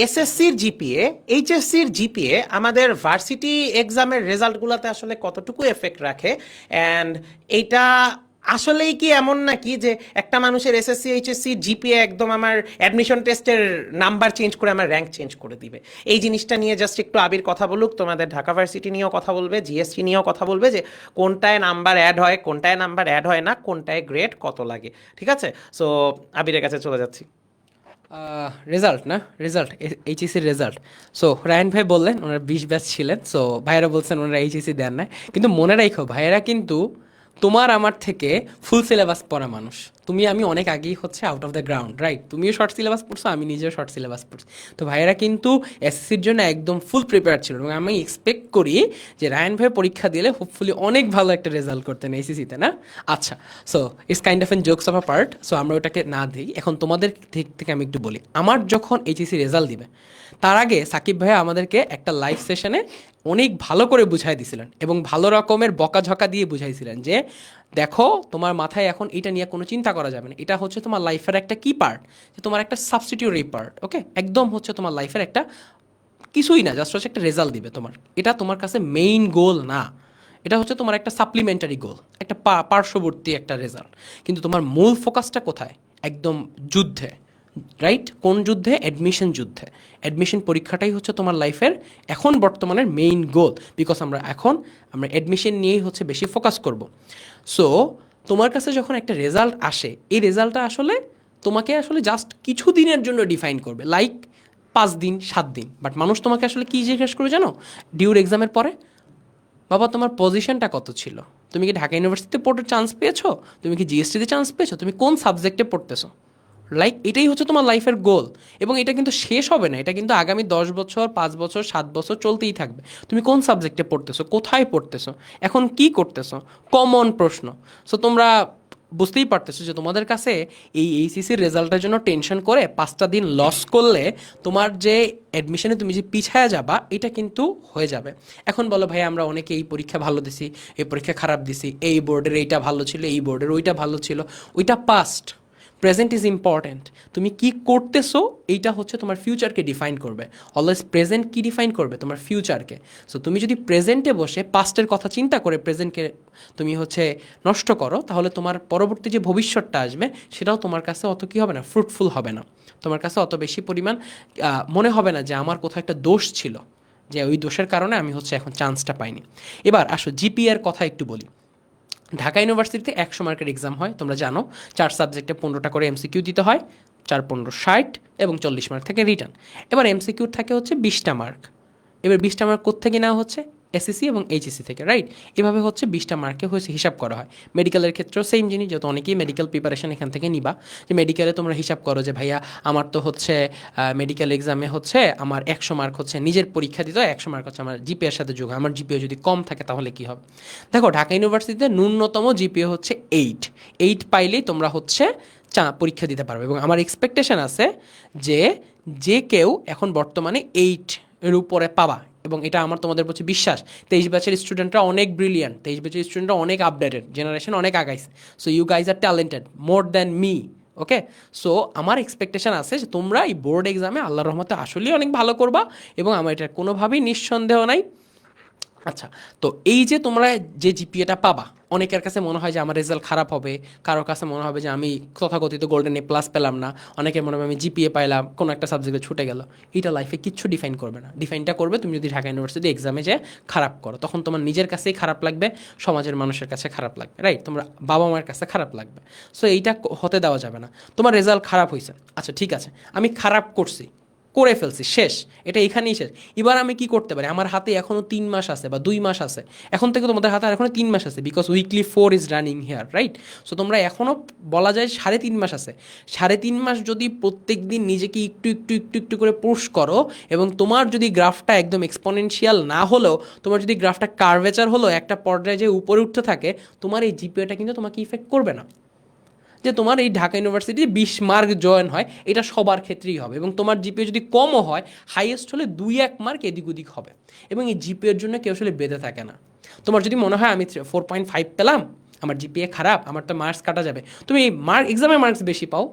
এসএসসির জিপিএ, এইচএসসির জিপিএ আমাদের ভার্সিটি এক্সামের রেজাল্টগুলোতে আসলে কতটুকু এফেক্ট রাখে। অ্যান্ড এইটা আসলেই কি এমন নাকি যে একটা মানুষের এসএসসি এইচএসসি জিপিএ একদম আমার অ্যাডমিশন টেস্টের নাম্বার চেঞ্জ করে আমার র্যাঙ্ক চেঞ্জ করে দিবে? এই জিনিসটা নিয়ে জাস্ট একটু আবির কথা বলুক, তোমাদের ঢাকা ভার্সিটি নিয়েও কথা বলবে, জিএসটি নিয়েও কথা বলবে, যে কোনটায় নাম্বার অ্যাড হয়, কোনটায় নাম্বার অ্যাড হয় না, কোনটায় গ্রেড কত লাগে, ঠিক আছে। সো আবিরের কাছে চলে যাচ্ছি। রেজাল্ট না, রেজাল্ট, এইচএসির রেজাল্ট। সো রায়ন ভাই বললেন ওনারা 20 ব্যাচ ছিলেন, সো ভাইয়েরা বলছেন ওনারা এইচএসি দেন না। কিন্তু মনে রাখো ভাইয়েরা কিন্তু তোমার আমার থেকে ফুল সিলেবাস পড়া মানুষ। তুমি আমি অনেক আগেই হচ্ছে out of the ground, right? তুমিও শর্ট সিলেবাস পড়ছো, আমি নিজেও শর্ট সিলেবাস পড়ছি। তো ভাইয়েরা কিন্তু এসএসসির জন্য একদম ফুল প্রিপেয়ার ছিল, এবং আমি এক্সপেক্ট করি যে রায়ন ভাই পরীক্ষা দিলে হোপফুলি অনেক ভালো একটা রেজাল্ট করতেন এসএসসিতে, না? আচ্ছা, so it's kind of N jokes of a part. So আমরা ওটাকে না দিই। এখন তোমাদের দিক থেকে আমি একটু বলি, আমার যখন এইচএসসি রেজাল্ট দিবে তার আগে সাকিব ভাইয়া আমাদেরকে একটা লাইভ সেশনে অনেক ভালো করে বুঝাই দিছিলেন, এবং ভালো রকমের বকাঝকা দিয়ে বুঝাইছিলেন যে দেখো তোমার মাথায় এখন এটা নিয়ে কোনো চিন্তা করা যাবে না, এটা হচ্ছে তোমার লাইফের একটা কি পার্ট, যে তোমার একটা সাবস্টিটিউটরি পার্ট। ওকে, একদম হচ্ছে তোমার লাইফের একটা কিছুই না, জাস্ট হচ্ছে একটা রেজাল্ট দিবে তোমার, এটা তোমার কাছে মেইন গোল না, এটা হচ্ছে তোমার একটা সাপ্লিমেন্টারি গোল, একটা পার্শ্ববর্তী একটা রেজাল্ট। কিন্তু তোমার মূল ফোকাসটা কোথায়? একদম যুদ্ধে, রাইট? কোন যুদ্ধে? অ্যাডমিশন যুদ্ধে। অ্যাডমিশন পরীক্ষাটাই হচ্ছে তোমার লাইফের এখন বর্তমানের মেইন গোল, বিকজ আমরা অ্যাডমিশন নিয়েই হচ্ছে বেশি ফোকাস করব। সো তোমার কাছে যখন একটা রেজাল্ট আসে, এই রেজাল্টটা আসলে তোমাকে আসলে জাস্ট কিছু দিনের জন্য ডিফাইন করবে, লাইক 5 দিন 7 দিন। বাট মানুষ তোমাকে আসলে কী জিজ্ঞেস করে জানো? ডিউর এক্সামের পরে, বাবা তোমার পজিশনটা কত ছিল, তুমি কি ঢাকা ইউনিভার্সিটিতে পড়ার চান্স পেয়েছো, তুমি কি জিএসটিতে চান্স পেয়েছো, তুমি কোন সাবজেক্টে পড়তেছো। লাইক এটাই হচ্ছে তোমার লাইফের গোল, এবং এটা কিন্তু শেষ হবে না, এটা কিন্তু আগামী 10 বছর 5 বছর 7 বছর চলতেই থাকবে। তুমি কোন সাবজেক্টে পড়তেছো, কোথায় পড়তেছো, এখন কি করতেছো, কমন প্রশ্ন। সো তোমরা বুঝতেই পারতেছো যে তোমাদের কাছে এই এইচএসসির রেজাল্টের জন্য টেনশন করে 5টা দিন লস করলে তোমার যে অ্যাডমিশনে তুমি যে পিছায়া যাবা, এটা কিন্তু হয়ে যাবে। এখন বলো ভাই আমরা অনেকে এই পরীক্ষা ভালো দিছি, এই পরীক্ষা খারাপ দিছি, এই বোর্ডের এইটা ভালো ছিল, এই বোর্ডের ওইটা ভালো ছিল, ওইটা পাস্ট। Present is important. তুমি কি করতেছো এইটা হচ্ছে তোমার ফিউচারকে ডিফাইন করবে। অলওয়েজ প্রেজেন্ট কি ডিফাইন করবে? তোমার ফিউচারকে। সো তুমি যদি প্রেজেন্টে বসে পাস্টের কথা চিন্তা করে প্রেজেন্টকে তুমি হচ্ছে নষ্ট করো, তাহলে তোমার পরবর্তী যে ভবিষ্যৎটা আসবে সেটাও তোমার কাছে অত কি হবে না, ফ্রুটফুল হবে না। তোমার কাছে অত বেশি পরিমাণ মনে হবে না যে আমার কোথাও একটা দোষ ছিল, যে ওই দোষের কারণে আমি হচ্ছে এখন চান্সটা পাইনি। এবার আসো জিপিএর কথা একটু বলি। ঢাকা ইউনিভার্সিটিতে 100 মার্কের এক্সাম হয়, তোমরা জানো। 4 সাবজেক্টে 15টা করে এমসিকিউ দিতে হয়, 4 15 60 এবং 40 মার্ক থাকে রিটার্ন। এবার এমসিকিউর থাকে হচ্ছে 20টা মার্ক। এবার 20টা মার্ক কোত্থেকে নেওয়া হচ্ছে? এসএসসি এবং এইচএসসি থেকে, রাইট? এভাবে হচ্ছে 20টা মার্কে হচ্ছে হিসাব করা হয়। মেডিকেলের ক্ষেত্রেও সেম জিনিস, যেহেতু অনেকেই মেডিকেল প্রিপারেশন এখান থেকে নিবা, যে মেডিকেলে তোমরা হিসাব করো যে ভাইয়া আমার তো হচ্ছে মেডিকেল এক্সামে হচ্ছে আমার 100 মার্ক হচ্ছে নিজের পরীক্ষা দিতে হয়, 100 মার্ক হচ্ছে আমার জিপিএর সাথে যোগ হয়। আমার জিপিএ যদি কম থাকে তাহলে কি হবে? দেখো, ঢাকা ইউনিভার্সিটিতে ন্যূনতম জিপিএ হচ্ছে 8 পাইলেই তোমরা হচ্ছে পরীক্ষা দিতে পারবে। এবং আমার এক্সপেকটেশন আছে যে যে কেউ এখন বর্তমানে 8 এর উপরে পাবা, এবং এটা আমার তোমাদের প্রতি বিশ্বাস। 23 ব্যাচের স্টুডেন্টরা অনেক ব্রিলিয়ান্ট, 23 ব্যাচের স্টুডেন্টরা অনেক আপডেটেড, জেনারেশন অনেক আগাইছে। So you guys are talented more than me. Okay, so আমার এক্সপেকটেশন আছে যে তোমরা এই বোর্ড এক্সামে আল্লাহর রহমতে আসলেই অনেক ভালো করবা, এবং আমার এটার কোনোভাবেই নিঃসন্দেহ নাই। আচ্ছা, তো এই যে তোমরা যে জিপিএটা পাবা, অনেকের কাছে মনে হয় যে আমার রেজাল্ট খারাপ হবে, কারোর কাছে মনে হবে যে আমি তথাকথিত গোল্ডেন এ প্লাস পেলাম না, অনেকের মনে হবে আমি জিপিএ পাইলাম, কোনো একটা সাবজেক্টে ছুটে গেল। এটা লাইফে কিচ্ছু ডিফাইন করবে না। ডিফাইনটা করবে তুমি যদি ঢাকা ইউনিভার্সিটি এক্সামে যে খারাপ করো, তখন তোমার নিজের কাছেই খারাপ লাগবে, সমাজের মানুষের কাছে খারাপ লাগবে, রাইট? তোমার বাবা মায়ের কাছে খারাপ লাগবে। সো এইটা হতে দেওয়া যাবে না। তোমার রেজাল্ট খারাপ হয়েছে, আচ্ছা ঠিক আছে, আমি খারাপ করছি, করে ফেলছি, শেষ, এটা এখানেই শেষ। এবার আমি কি করতে পারি? আমার হাতে এখনও 3 মাস আছে বা 2 মাস আছে। এখন থেকে তোমাদের হাতে আর এখনও 3 মাস আছে, because weekly 4 is running here, right? So তোমরা এখনও বলা যায় 3.5 মাস আছে। 3.5 মাস যদি প্রত্যেক দিন নিজেকে একটু একটু একটু একটু করে পুশ করো, এবং তোমার যদি গ্রাফটা একদম এক্সপোনেনশিয়াল না হলেও, তোমার যদি গ্রাফটা কার্ভেচার হলো একটা পর্যায়ে যে উপরে উঠতে থাকে, তোমার এই জিপিএটা কিন্তু তোমাকে ইফেক্ট করবে না। যে তোমার এই ঢাকা ইউনিভার্সিটি 20 মার্ক জয়েন হয়, এটা সবার ক্ষেত্রেই হবে। এবং তোমার জিপিএ যদি কমও হয়, হাইয়েস্ট হলে 2-1 মার্ক এদিক ওদিক হবে। এবং এই জিপিএর জন্য কেউ আসলে বেঁধে থাকে না। তোমার যদি মনে হয় আমি 4.5 পেলাম, আমার জিপিএ খারাপ, আমার তো মার্কস কাটা যাবে, তুমি এক্সামে মার্কস বেশি পাও।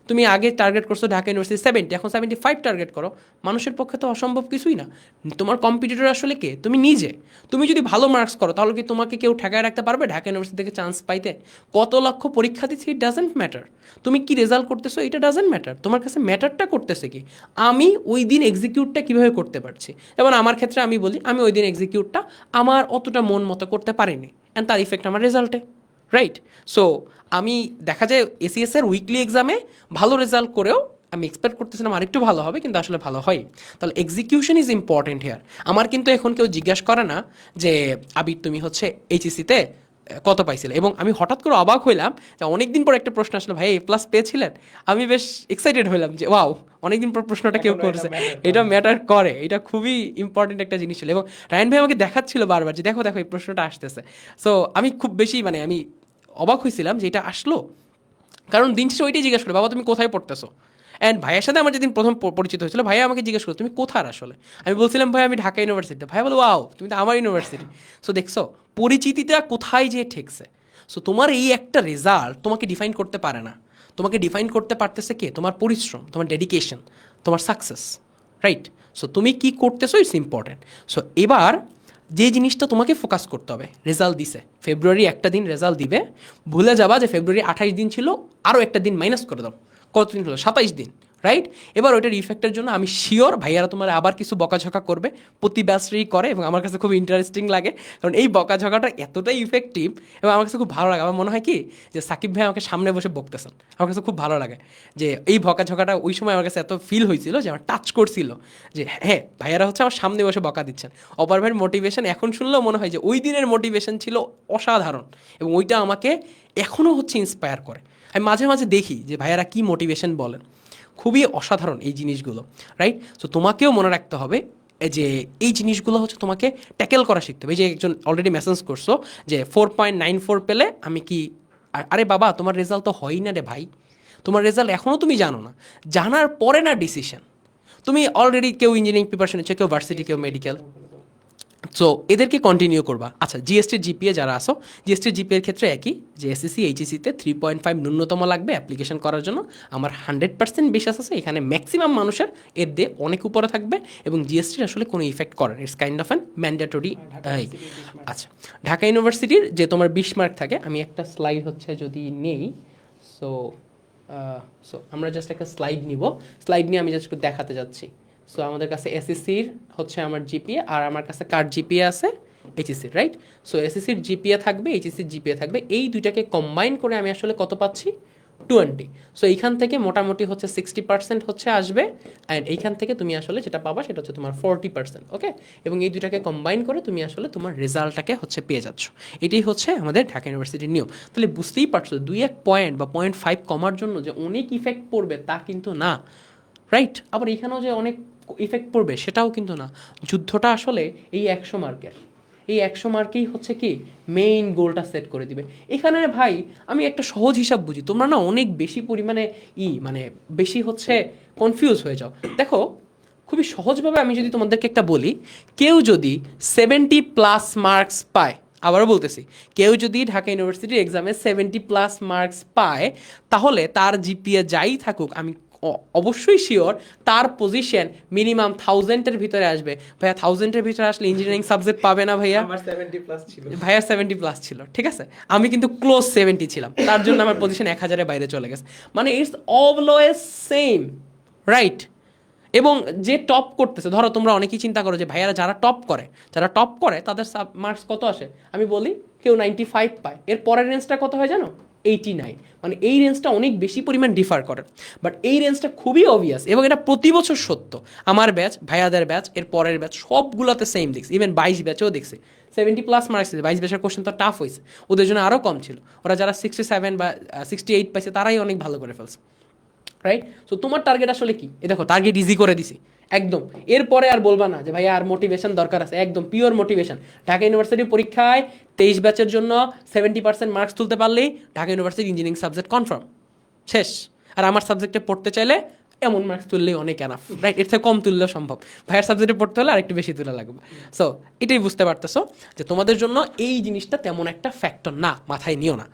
তুমি আগে টার্গেট করছো ঢাকা ইউনিভার্সিটি 70, এখন 75 টার্গেট করো। মানুষের পক্ষে তো অসম্ভব কিছুই না। তোমার কম্পিটিটর আসলে কে? তুমি নিজে। তুমি যদি ভালো মার্কস করো, তাহলে কি তোমাকে কেউ ঠেকায় রাখতে পারবে ঢাকা ইউনিভার্সিটি থেকে চান্স পাইতে? কত লক্ষ পরীক্ষা দিচ্ছি, ইট ডাজেন্ট ম্যাটার। তুমি কি রেজাল্ট করতেছো, এটা ডাজেন্ট ম্যাটার। তোমার কাছে ম্যাটারটা করতেছে কি, আমি ওই দিন এক্সিকিউটটা কীভাবে করতে পারছি। যেমন আমার ক্ষেত্রে আমি বলি, আমি ওই দিন এক্সিকিউটটা আমার অতটা মন মতো করতে পারিনি, অ্যান্ড তার ইফেক্ট আমার রেজাল্টে, রাইট? সো আমি দেখা যায় এসিএস এর উইকলি এক্সামে ভালো রেজাল্ট করেও আমি এক্সপেক্ট করতেছিলাম আরেকটু ভালো হবে, কিন্তু আসলে ভালো হয়। তাহলে এক্সিকিউশন ইজ ইম্পর্টেন্ট হেয়ার। আমার কিন্তু এখন কেউ জিজ্ঞাসা করে না যে আবির তুমি হচ্ছে এইচএসিতে কত পাইছিলে, এবং আমি হঠাৎ করে অবাক হইলাম যে অনেকদিন পর একটা প্রশ্ন আসলে, ভাই এ প্লাস পেয়েছিলেন? আমি বেশ এক্সাইটেড হইলাম যে ওয়াও, অনেকদিন পর প্রশ্নটা কেউ করছে। এটা ম্যাটার করে, এটা খুবই ইম্পর্টেন্ট একটা জিনিস ছিল। এবং রায়ন ভাই আমাকে দেখাচ্ছিল বারবার যে দেখো দেখো এই প্রশ্নটা আসতেছে। সো আমি খুব বেশি আমি অবাক হয়েছিলাম যে এটা আসলো। কারণ দিন শেষে ওইটাই জিজ্ঞেস করে, বাবা তুমি কোথায় পড়তেছো? অ্যান্ড ভাইয়ের সাথে আমার যেদিন প্রথম পরিচিত হয়েছিল, ভাইয়া আমাকে জিজ্ঞেস করো তুমি কোথার আসলে। আমি বলছিলাম ভাই আমি ঢাকা ইউনিভার্সিটিতে। ভাই বলো ওয়াও, তুমি তো আমার ইউনিভার্সিটি। সো দেখছো পরিচিতিটা কোথায় যে ঠেকছে। সো তোমার এই একটা রেজাল্ট তোমাকে ডিফাইন করতে পারে না। তোমাকে ডিফাইন করতে পারতেছে কে? তোমার পরিশ্রম, তোমার ডেডিকেশন, তোমার সাকসেস, রাইট? সো তুমি কি করতেছো, ইটস ইম্পর্টেন্ট। সো এবার যে জিনিসটা তোমাকে ফোকাস করতে হবে, রেজাল্ট দিছে ফেব্রুয়ারি একটা দিন রেজাল্ট দিবে, ভুলে যাবা যে ফেব্রুয়ারি 28 দিন ছিল, আরও একটা দিন মাইনাস করে দাও, কতদিন হলো? 27 দিন, রাইট? এবার ওইটার ইফেক্টের জন্য আমি শিওর ভাইয়ারা তোমার আবার কিছু বকাঝকা করবে, প্রতি ব্যাচেই করে, এবং আমার কাছে খুব ইন্টারেস্টিং লাগে। কারণ এই বকাঝকাটা এতটাই ইফেক্টিভ, এবং আমার কাছে খুব ভালো লাগে। আমার মনে হয় কি যে সাকিব ভাই আমাকে সামনে বসে বকতেছেন, আমার কাছে খুব ভালো লাগে যে এই বকাঝকাটা ওই সময় আমার কাছে এত ফিল হয়েছিল যে আমার টাচ করছিল যে হ্যাঁ ভাইয়ারা হচ্ছে আমার সামনে বসে বকা দিচ্ছেন। অপার ভাইয়ের মোটিভেশন এখন শুনলেও মনে হয় যে ওই দিনের মোটিভেশন ছিল অসাধারণ, এবং ওইটা আমাকে এখনও হচ্ছে ইন্সপায়ার করে। আমি মাঝে মাঝে দেখি যে ভাইয়ারা কী মোটিভেশন বলেন, খুবই অসাধারণ এই জিনিসগুলো, রাইট? সো তোমাকেও মনে রাখতে হবে যে এই জিনিসগুলো হচ্ছে তোমাকে ট্যাকেল করা শিখতে হবে। এই যে একজন অলরেডি মেসেজ করছো যে 4.94 পেলে আমি কি, আরে বাবা তোমার রেজাল্ট তো হয়ই না রে ভাই। তোমার রেজাল্ট এখনও তুমি জানো না, জানার পরে না ডিসিশন। তুমি অলরেডি কেউ ইঞ্জিনিয়ারিং প্রিপারেশন নিচ্ছে, কেউ ভার্সিটি, কেউ মেডিকেল, সো এদেরকে কন্টিনিউ করবা। আচ্ছা, জিএসটির জিপিএ যারা আসো, জিএসটির জিপিএ এর ক্ষেত্রে একই, যে এসএসসি এইচএসসিতে 3.5 ন্যূনতম লাগবে অ্যাপ্লিকেশন করার জন্য। আমার 100% বিশ্বাস আছে এখানে ম্যাক্সিমাম মানুষের এর দিয়ে অনেক উপরে থাকবে, এবং জিএসটির আসলে কোনো ইফেক্ট করে, it's kind of an mandatory. আচ্ছা, ঢাকা ইউনিভার্সিটির যে তোমার 20 মার্ক থাকে, আমি একটা স্লাইড হচ্ছে যদি নেই, সো সো আমরা জাস্ট একটা স্লাইড নিব, স্লাইড নিয়ে আমি জাস্ট দেখাতে যাচ্ছি। সো আমাদের কাছে এসএসসির হচ্ছে আমার জিপিএ, আর আমার কাছে কার জিপিএ আছে, এইচএসসির, রাইট? সো এসএসসির জিপিএ থাকবে, এইচএসসির জিপিএ থাকবে, এই দুইটাকে কম্বাইন করে আমি আসলে কত পাচ্ছি, 20। সো এইখান থেকে মোটামুটি হচ্ছে 60% হচ্ছে আসবে, অ্যান্ড এইখান থেকে তুমি আসলে যেটা পাবা সেটা হচ্ছে তোমার 40%, ওকে? এবং এই দুইটাকে কম্বাইন করে তুমি আসলে তোমার রেজাল্টটাকে হচ্ছে পেয়ে যাচ্ছ। এটাই হচ্ছে আমাদের ঢাকা ইউনিভার্সিটির নিয়ম। তাহলে বুঝতেই পারছো 2-1 পয়েন্ট বা 0.5 কমার জন্য যে অনেক ইফেক্ট পড়বে তা কিন্তু না, রাইট? আবার এখানেও যে অনেক ইফেক্ট পড়বে সেটাও কিন্তু না। যুদ্ধটা আসলে এই 100 মার্কের, এই 100 মার্কেই হচ্ছে কি মেইন গোলটা সেট করে দিবে। এখানে ভাই আমি একটা সহজ হিসাব বুঝি, তোমরা না অনেক বেশি পরিমাণে মানে বেশি হচ্ছে কনফিউজ হয়ে যাও। দেখো, খুবই সহজভাবে আমি যদি তোমাদেরকে একটা বলি, কেউ যদি 70+ মার্কস পায়, আবারও বলতেছি, কেউ যদি ঢাকা ইউনিভার্সিটির এক্সামে 70+ মার্কস পায়, তাহলে তার জিপিএ যাই থাকুক, আমি অবশ্যই শিওর তার পজিশন মিনিমাম 1000-এর ভিতরে আসবে। ভাইয়া 1000-এর ভিতরে আসলে ইঞ্জিনিয়ারিং সাবজেক্ট পাবে না ভাইয়া? আমার 70+ ছিল। ভাইয়া 70+ ছিল, ঠিক আছে, আমি কিন্তু ক্লোজ 70 ছিলাম, তার জন্য আমার পজিশন 1000-এর বাইরে চলে গেছে। মানে ইটস অলওয়েজ সেম, রাইট? এবং যে টপ করতেছে, ধরো তোমরা অনেকেই চিন্তা করো যে ভাইয়ারা যারা টপ করে তাদের মার্কস কত আসে, আমি বলি কেউ 95 পায়, এর পরের রেঞ্জটা কত হয় জানো, 89। মানে এই রেঞ্জটা অনেক বেশি পরিমাণ ডিফার করে, বাট এই রেঞ্জটা খুবই অবভিয়াস, এবং এটা প্রতি বছর সত্য। আমার ব্যাচ, ভাইয়াদের ব্যাচ, এর পরের ব্যাচ, সবগুলোতে সেম দেখছি, ইভেন 22 ব্যাচেও দেখছি 70+ মার্কস। 22 ব্যাচের কোশ্চেন তো টাফ হয়েছে, ওদের জন্য আরও কম ছিল, ওরা যারা 67 বা 68 পাইছে তারাই অনেক ভালো করে ফেলছে, রাইট? সো তোমার টার্গেট আসলে কি? এ দেখো, টার্গেট ইজি করে দিছি একদম। এরপরে আর বলবা না যে ভাই আর মোটিভেশন দরকার আছে, একদম পিওর মোটিভেশন। ঢাকা ইউনিভার্সিটি পরীক্ষায় 23 ব্যাচের জন্য 70% মার্কস তুলতে পারলেই Dhaka university engineering subject confirm, শেষ। আর আমার সাবজেক্টে পড়তে চাইলে এমন মার্কস তুললেই অনেক এনাফ, রাইট? এর থেকে কম তুললেও সম্ভব, ভাইয়ের সাবজেক্টে পড়তে হলে আরেকটু বেশি তুলে লাগবে। সো এটাই বুঝতে পারতেছো যে তোমাদের জন্য এই জিনিসটা তেমন একটা ফ্যাক্টর না, মাথায় নিও না।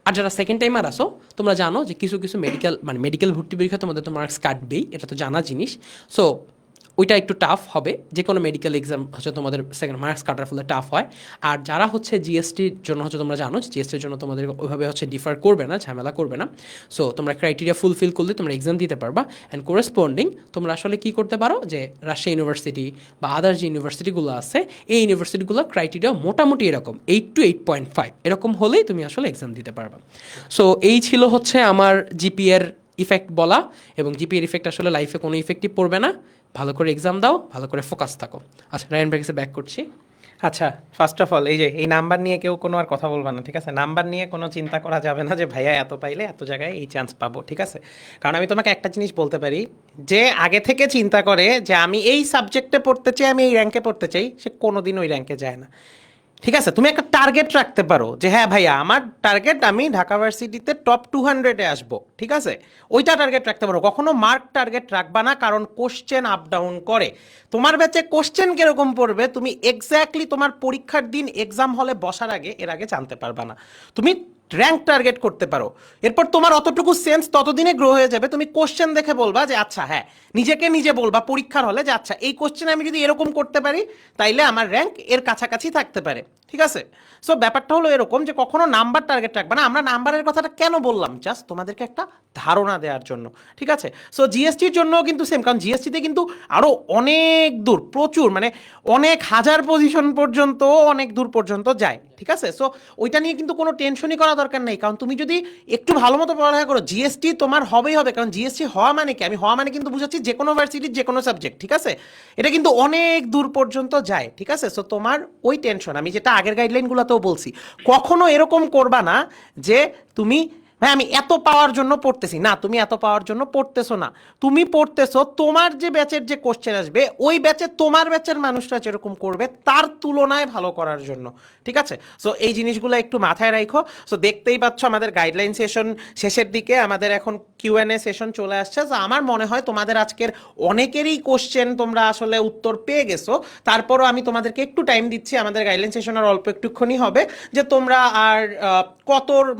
আর যারা সেকেন্ড টাইমার আসো, তোমরা জানো যে কিছু কিছু মেডিকেল ভর্তি পরীক্ষা তোমাদের তো মার্কস কাটবেই, এটা তো জানা জিনিস। সো ওইটা একটু টাফ হবে, যে কোনো মেডিকেল এক্সাম হচ্ছে তোমাদের সেকেন্ড মার্কস কাটার ফলে টাফ হয়। আর যারা হচ্ছে জিএসটির জন্য হচ্ছে, তোমরা জানো জিএসটির জন্য তোমাদের ওইভাবে হচ্ছে ডিফার করবে না, ঝামেলা করবে না। সো তোমরা ক্রাইটেরিয়া ফুলফিল করলে তোমরা এক্সাম দিতে পারবা, অ্যান্ড কোরেসপন্ডিং তোমরা আসলে কী করতে পারো, যে রাজশাহী ইউনিভার্সিটি বা আদার যে ইউনিভার্সিটিগুলো আছে, এই ইউনিভার্সিটিগুলোর ক্রাইটেরিয়া মোটামুটি এরকম 8 to 8.5 এরকম হলেই তুমি আসলে এক্সাম দিতে পারবা। সো এই ছিল হচ্ছে আমার জিপিএর ইফেক্ট বলা, এবং জিপিএর ইফেক্ট আসলে লাইফে কোনো ইফেক্টই পড়বে না। ভালো করে এক্সাম দাও, ভালো করে ফোকাস থাকো। আচ্ছা, রায়ান ব্যাগসে ব্যাক করছি। আচ্ছা, ফার্স্ট অফ অল এই যে এই নাম্বার নিয়ে কেউ কোনো আর কথা বলবা না, ঠিক আছে? নাম্বার নিয়ে কোনো চিন্তা করা যাবে না যে ভাইয়া এত পাইলে এত জায়গায় এই চান্স পাবো, ঠিক আছে? কারণ আমি তোমাকে একটা জিনিস বলতে পারি, যে আগে থেকে চিন্তা করে যে আমি এই সাবজেক্টে পড়তে চাই, আমি এই র্যাঙ্কে পড়তে চাই, সে কোনোদিন ওই র্যাঙ্কে যায় না, ঠিক আছে? তুমি একটা টার্গেট রাখতে পারো যে হ্যাঁ ভাইয়া আমার টার্গেট আমি ঢাকা ভার্সিটিতে টপ 200-এ আসবো, ঠিক আছে? ওইটা টার্গেট রাখতে পারো, কখনো মার্ক টার্গেট রাখবা না, কারণ কোশ্চেন আপ ডাউন করে। তোমার ব্যাচে কোশ্চেন কিরকম পড়বে তুমি এক্স্যাক্টলি তোমার পরীক্ষার দিন এক্সাম হলে বসার আগে এর আগে জানতে পারবা না। তুমি র্যাঙ্ক টার্গেট করতে পারো, এরপর তোমার অতটুকু সেন্স ততদিনে গ্রো হয়ে যাবে, তুমি কোশ্চেন দেখে বলবা যে আচ্ছা হ্যাঁ, নিজেকে নিজে বলবা পরীক্ষার হলে যে আচ্ছা এই কোশ্চেন আমি যদি এরকম করতে পারি তাইলে আমার র্যাঙ্ক এর কাছাকাছি থাকতে পারে, ঠিক আছে? সো ব্যাপারটা হলো এরকম যে কখনো নাম্বার টার্গেট রাখবে না। আমরা নাম্বারের কথাটা কেন বললাম, জাস্ট তোমাদেরকে একটা ধারণা দেওয়ার জন্য, ঠিক আছে? সো জিএসটির জন্য কিন্তু সেম, কারণ জিএসটিতে কিন্তু আরও অনেক দূর, প্রচুর মানে অনেক হাজার পজিশন পর্যন্ত, অনেক দূর পর্যন্ত যায়, ঠিক আছে? সো ওইটা নিয়ে কিন্তু কোনো টেনশনই করা দরকার নেই, কারণ তুমি যদি একটু ভালো মতো পড়ালেখা করো জিএসটি তোমার হবেই হবে। কারণ জিএসটি হওয়া মানে কি, আমি হওয়া মানে কিন্তু বুঝাচ্ছি যে কোনো ভার্সিটির যে কোনো সাবজেক্ট, ঠিক আছে? এটা কিন্তু অনেক দূর পর্যন্ত যায়, ঠিক আছে? সো তোমার ওই টেনশন, আমি যেটা আগের গাইডলাইনগুলোতেও বলছি, কখনো এরকম করবা না যে তুমি ভাই আমি এত পাওয়ার জন্য পড়তেছি না, তুমি এত পাওয়ার জন্য পড়তেছো না, তুমি পড়তেছো তোমার যে ব্যাচের যে কোশ্চেন আসবে ওই ব্যাচে তোমার ব্যাচের মানুষরা যেরকম করবে তার তুলনায় ভালো করার জন্য, ঠিক আছে? সো এই জিনিসগুলো একটু মাথায় রাখো। সো দেখতেই পাচ্ছ আমাদের গাইডলাইন সেশন শেষের দিকে, আমাদের এখন কিউএনএ সেশন চলে আসছে। তো আমার মনে হয় তোমাদের আজকের অনেকেরই কোশ্চেন তোমরা আসলে উত্তর পেয়ে গেছো, তারপরও আমি তোমাদেরকে একটু টাইম দিচ্ছি, আমাদের গাইডলাইন সেশন আর অল্প একটুখানি হবে, যে তোমরা আর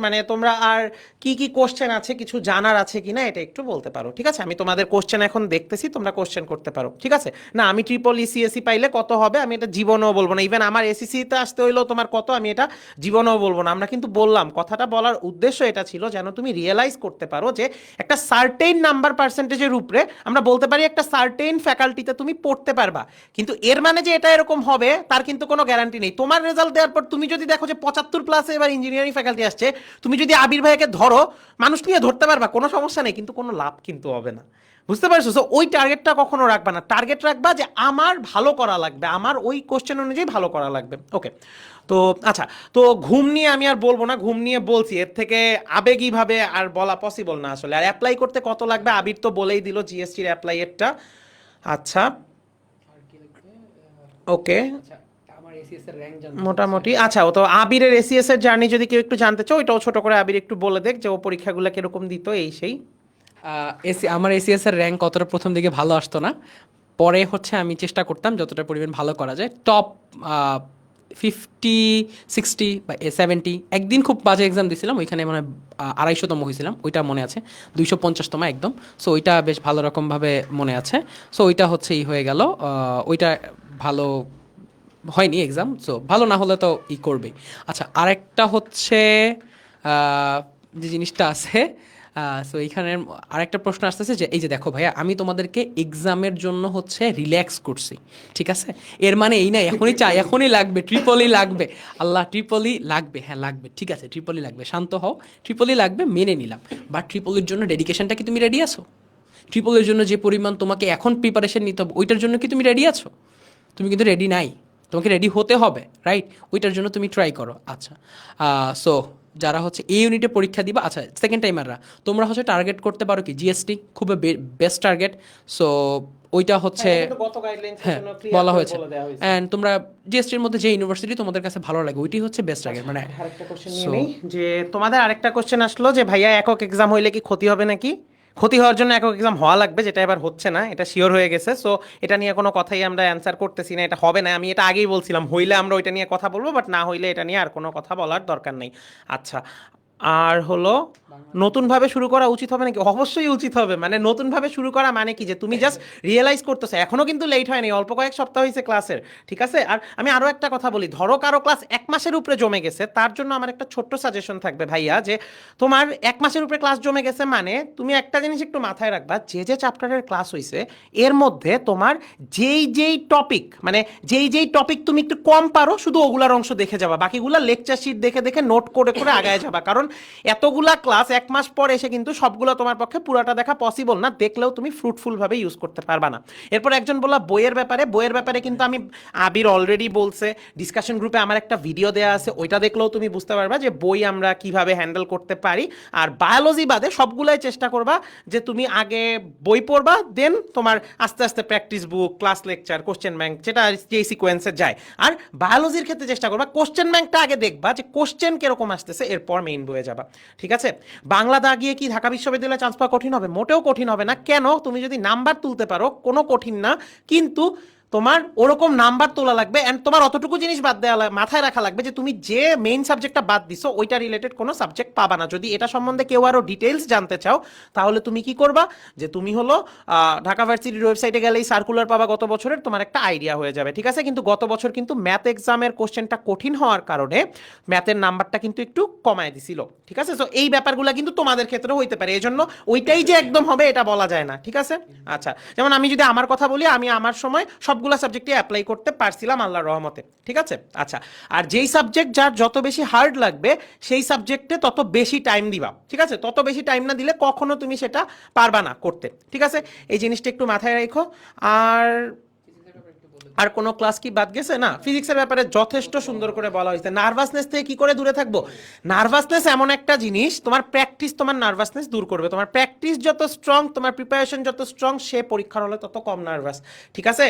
মানে তোমরা আর কি কি কোশ্চেন আছে কিছু জানার আছে কিনা এটা একটু বলতে পারো, ঠিক আছে? আমি তোমাদের কোশ্চেন এখন দেখতেছি, তোমরা কোশ্চেন করতে পারো, ঠিক আছে? না আমি ট্রিপল ইসিএসি পাইলে কত হবে আমি এটা জীবনেও বলবো না, ইভেন আমার এসিসিতে আসতে হইলেও তোমার কত আমি এটা জীবনেও বলবো না। আমরা কিন্তু বললাম, কথাটা বলার উদ্দেশ্য এটা ছিল যেন তুমি রিয়েলাইজ করতে পারো যে একটা সার্টেইন নাম্বার পার্সেন্টেজের উপরে আমরা বলতে পারি একটা সার্টেইন ফ্যাকাল্টিতে তুমি পড়তে পারবা, কিন্তু এর মানে যে এটা এরকম হবে তার কিন্তু কোনো গ্যারান্টি নেই। তোমার রেজাল্ট দেওয়ার পর তুমি যদি দেখো যে 75+ এবার ইঞ্জিনিয়ারিং ফ্যাকাল্টি আসছে, তুমি যদি আবির ভাইকে ধরো, মানুষ নিয়ে ধরতে পারবা, কোনো সমস্যা নেই, কিন্তু কোনো লাভ কিন্তু হবে না, বুঝতে পারছো? সো ওই টার্গেটটা কখনো রাখবা না, টার্গেট রাখবা যে আমার ভালো করা লাগবে, আমার ওই কোশ্চেন অনুযায়ী ভালো করা লাগবে। ওকে, তো আচ্ছা, তো ঘুম নিয়ে আমি আর বলবো না, ঘুম নিয়ে বলছি, এর থেকে আবেগীভাবে আর বলা পসিবল না আসলে। আর অ্যাপ্লাই করতে কত লাগবে আবির তো বলেই দিল, জিএসটির অ্যাপ্লাইয়েরটা। আচ্ছা, ওকে, আমার এসিএস এর র্যাঙ্ক মোটামুটি আচ্ছা। ও তো আবিরের এসিএস এর জার্নি যদি কেউ একটু জানতে চাও, ওইটাও ছোট করে আবির একটু বলে দেখ যে ও পরীক্ষাগুলো কিরকম দিত এই সেই। আমার এসিএস এর র্যাঙ্ক কতটা প্রথম দিকে ভালো আসতো না, পরে হচ্ছে আমি চেষ্টা করতাম যতটা পরিমাণ ভালো করা যায়, টপ 50, 60 বা 70। একদিন খুব বাজে এক্সাম দিয়েছিলাম, ওইখানে মানে 250তম হয়েছিলাম, ওইটা মনে আছে, 250তম একদম। সো ওইটা বেশ ভালো রকমভাবে মনে আছে। সো ওইটা হচ্ছে হয়ে গেল, ওইটা ভালো হয়নি এক্সাম, সো ভালো না হলে তো করবেই। আচ্ছা, আরেকটা হচ্ছে যে জিনিসটা আছে, সো এইখানে আরেকটা প্রশ্ন আসতেছে যে এই যে দেখো ভাইয়া, আমি তোমাদেরকে এক্সামের জন্য হচ্ছে রিল্যাক্স করছি, ঠিক আছে? এর মানে এই না এখনই চাই, এখনই লাগবে, ট্রিপলই লাগবে, আল্লাহ ট্রিপলই লাগবে, হ্যাঁ লাগবে, ঠিক আছে ট্রিপলই লাগবে, শান্ত হও, ট্রিপলই লাগবে মেনে নিলাম, বাট ট্রিপলের জন্য ডেডিকেশনটা কি তুমি রেডি আছো? ট্রিপলের জন্য যে পরিমাণ তোমাকে এখন প্রিপারেশন নিতে হবে ওইটার জন্য কি তুমি রেডি আছো? তুমি কিন্তু রেডি নাই, তোমাকে রেডি হতে হবে, রাইট? ওইটার জন্য তুমি ট্রাই করো। আচ্ছা, সো যারা হচ্ছে এই ইউনিটে পরীক্ষা দিবা, আচ্ছা সেকেন্ড টাইমাররা, তোমরা হচ্ছে টার্গেট করতে পারো কি জিএসটি, খুব বেস্ট টার্গেট। সো ওইটা হচ্ছে হ্যাঁ বলা হয়েছে, অ্যান্ড তোমরা জিএসটির মধ্যে যে ইউনিভার্সিটি তোমাদের কাছে ভালো লাগে ওইটি হচ্ছে বেস্ট টার্গেট। মানে আরেকটা কোশ্চেন নিয়ে নেই, যে তোমাদের আরেকটা কোশ্চেন আসলো যে ভাইয়া একক এক্সাম হইলে কি ক্ষতি হবে নাকি? ক্ষতি হওয়ার জন্য একক এক্সাম হওয়া লাগবে, যেটা এবার হচ্ছে না, এটা শিওর হয়ে গেছে। সো এটা নিয়ে কোনো কথাই আমরা অ্যান্সার করতেছি না, এটা হবে না। আমি এটা আগেই বলছিলাম, হইলে আমরা ওইটা নিয়ে কথা বলবো, বাট না হইলে এটা নিয়ে আর কোনো কথা বলার দরকার নেই। আচ্ছা, আর হলো নতুনভাবে শুরু করা উচিত হবে নাকি? অবশ্যই উচিত হবে। মানে নতুনভাবে শুরু করা মানে কি, যে তুমি জাস্ট রিয়েলাইজ করতেছো, এখনো কিন্তু লেট হয়নি, অল্প কয়েক সপ্তাহ হয়েছে ক্লাসের, ঠিক আছে? আর আমি আরও একটা কথা বলি, ধরো কারো ক্লাস 1 মাসের উপরে জমে গেছে, তার জন্য আমার একটা ছোট্ট সাজেশন থাকবে ভাইয়া, যে তোমার 1 মাসের উপরে ক্লাস জমে গেছে মানে তুমি একটা জিনিস একটু মাথায় রাখবা, যে যে চ্যাপ্টারের ক্লাস হয়েছে এর মধ্যে তোমার যেই যেই টপিক, মানে যেই যেই টপিক তুমি একটু কম পারো শুধু ওগুলার অংশ দেখে যাবা, বাকিগুলা লেকচার শিট দেখে দেখে নোট করে করে আগায় যাবা। কারণ এতগুলা ক্লাস 1 মাস পর এসে কিন্তু সবগুলো তোমার পক্ষে পুরাটা দেখা পসিবল না, দেখলেও তুমি ফ্রুটফুল ভাবে ইউজ করতে পারবা না। এরপর একজন বললা বইয়ের ব্যাপারে, বইয়ের ব্যাপারে কিন্তু আমি আবির অলরেডি বলছে, ডিসকাশন গ্রুপে আমার একটা ভিডিও দেওয়া আছে, ওইটা দেখলেও তুমি বুঝতে পারবা যে বই আমরা কিভাবে হ্যান্ডেল করতে পারি। আর বায়োলজি বাদে সবগুলাই চেষ্টা করবা যে তুমি আগে বই পড়বা, দেন তোমার আস্তে আস্তে প্র্যাকটিস বুক, ক্লাস লেকচার, কোশ্চেন ব্যাংক, যেটা যেই সিকোয়েন্সে যায়। আর বায়োলজির ক্ষেত্রে চেষ্টা করবা কোশ্চেন ব্যাংকটা আগে দেখবা যে কোশ্চেন কিরকম আসতেছে, এরপর মেইন বইয়ে যাবা, ঠিক আছে? বাংলা দা গিয়ে কি ঢাকা বিশ্ববিদ্যালয়ে চান্স পাওয়া কঠিন হবে? মোটেও কঠিন হবে না। কেন? তুমি যদি নাম্বার তুলতে পারো কোনো কঠিন না, কিন্তু তোমার ওরকম নাম্বার তোলা লাগবে, অ্যান্ড তোমার অতটুকু জিনিস বাদ দেওয়া মাথায় রাখা লাগবে যে তুমি যে মেইন সাবজেক্টটা বাদ দিছো ওইটা রিলেটেড কোনো সাবজেক্ট পাবা না। যদি এটা সম্বন্ধে কেউ আরো ডিটেলস জানতে চাও তাহলে তুমি কি করবা, যে তুমি হলো ঢাকা ভার্সিটির ওয়েবসাইটে গেলেই সার্কুলার পাবা গত বছরের, তোমার একটা আইডিয়া হয়ে যাবে, ঠিক আছে? কিন্তু গত বছর কিন্তু ম্যাথ এক্সামের কোশ্চেনটা কঠিন হওয়ার কারণে ম্যাথের নাম্বারটা কিন্তু একটু কমায় দিছিল, ঠিক আছে? সো এই ব্যাপারগুলো কিন্তু তোমাদের ক্ষেত্রেও হইতে পারে, এই জন্য ওইটাই যে একদম হবে এটা বলা যায় না, ঠিক আছে? আচ্ছা, যেমন আমি যদি আমার কথা বলি, আমি আমার সময় সবগুলা সাবজেক্টে অ্যাপ্লাই করতে পারছিলাম আল্লাহর রহমতে, ঠিক আছে? আচ্ছা, আর যেই সাবজেক্ট যার যত বেশি হার্ড লাগবে সেই সাবজেক্টে তত বেশি টাইম দিবা, ঠিক আছে? তত বেশি টাইম না দিলে কখনো তুমি সেটা পারবা না করতে, ঠিক আছে? এই জিনিসটা একটু মাথায় রেখো। আর আর কোনো ক্লাস কি বাদ গেছে? না, ফিজিক্সের ব্যাপারে যথেষ্ট সুন্দর করে বলা হয়েছে। নার্ভাসনেস থেকে কি করে দূরে থাকবো? নার্ভাসনেস এমন একটা জিনিস, তোমার প্র্যাকটিস তোমার নার্ভাসনেস দূর করবে। তোমার প্র্যাকটিস যত স্ট্রং, তোমার প্রিপারেশন যত স্ট্রং, সে পরীক্ষার হলে তত কম নার্ভাস। ঠিক আছে?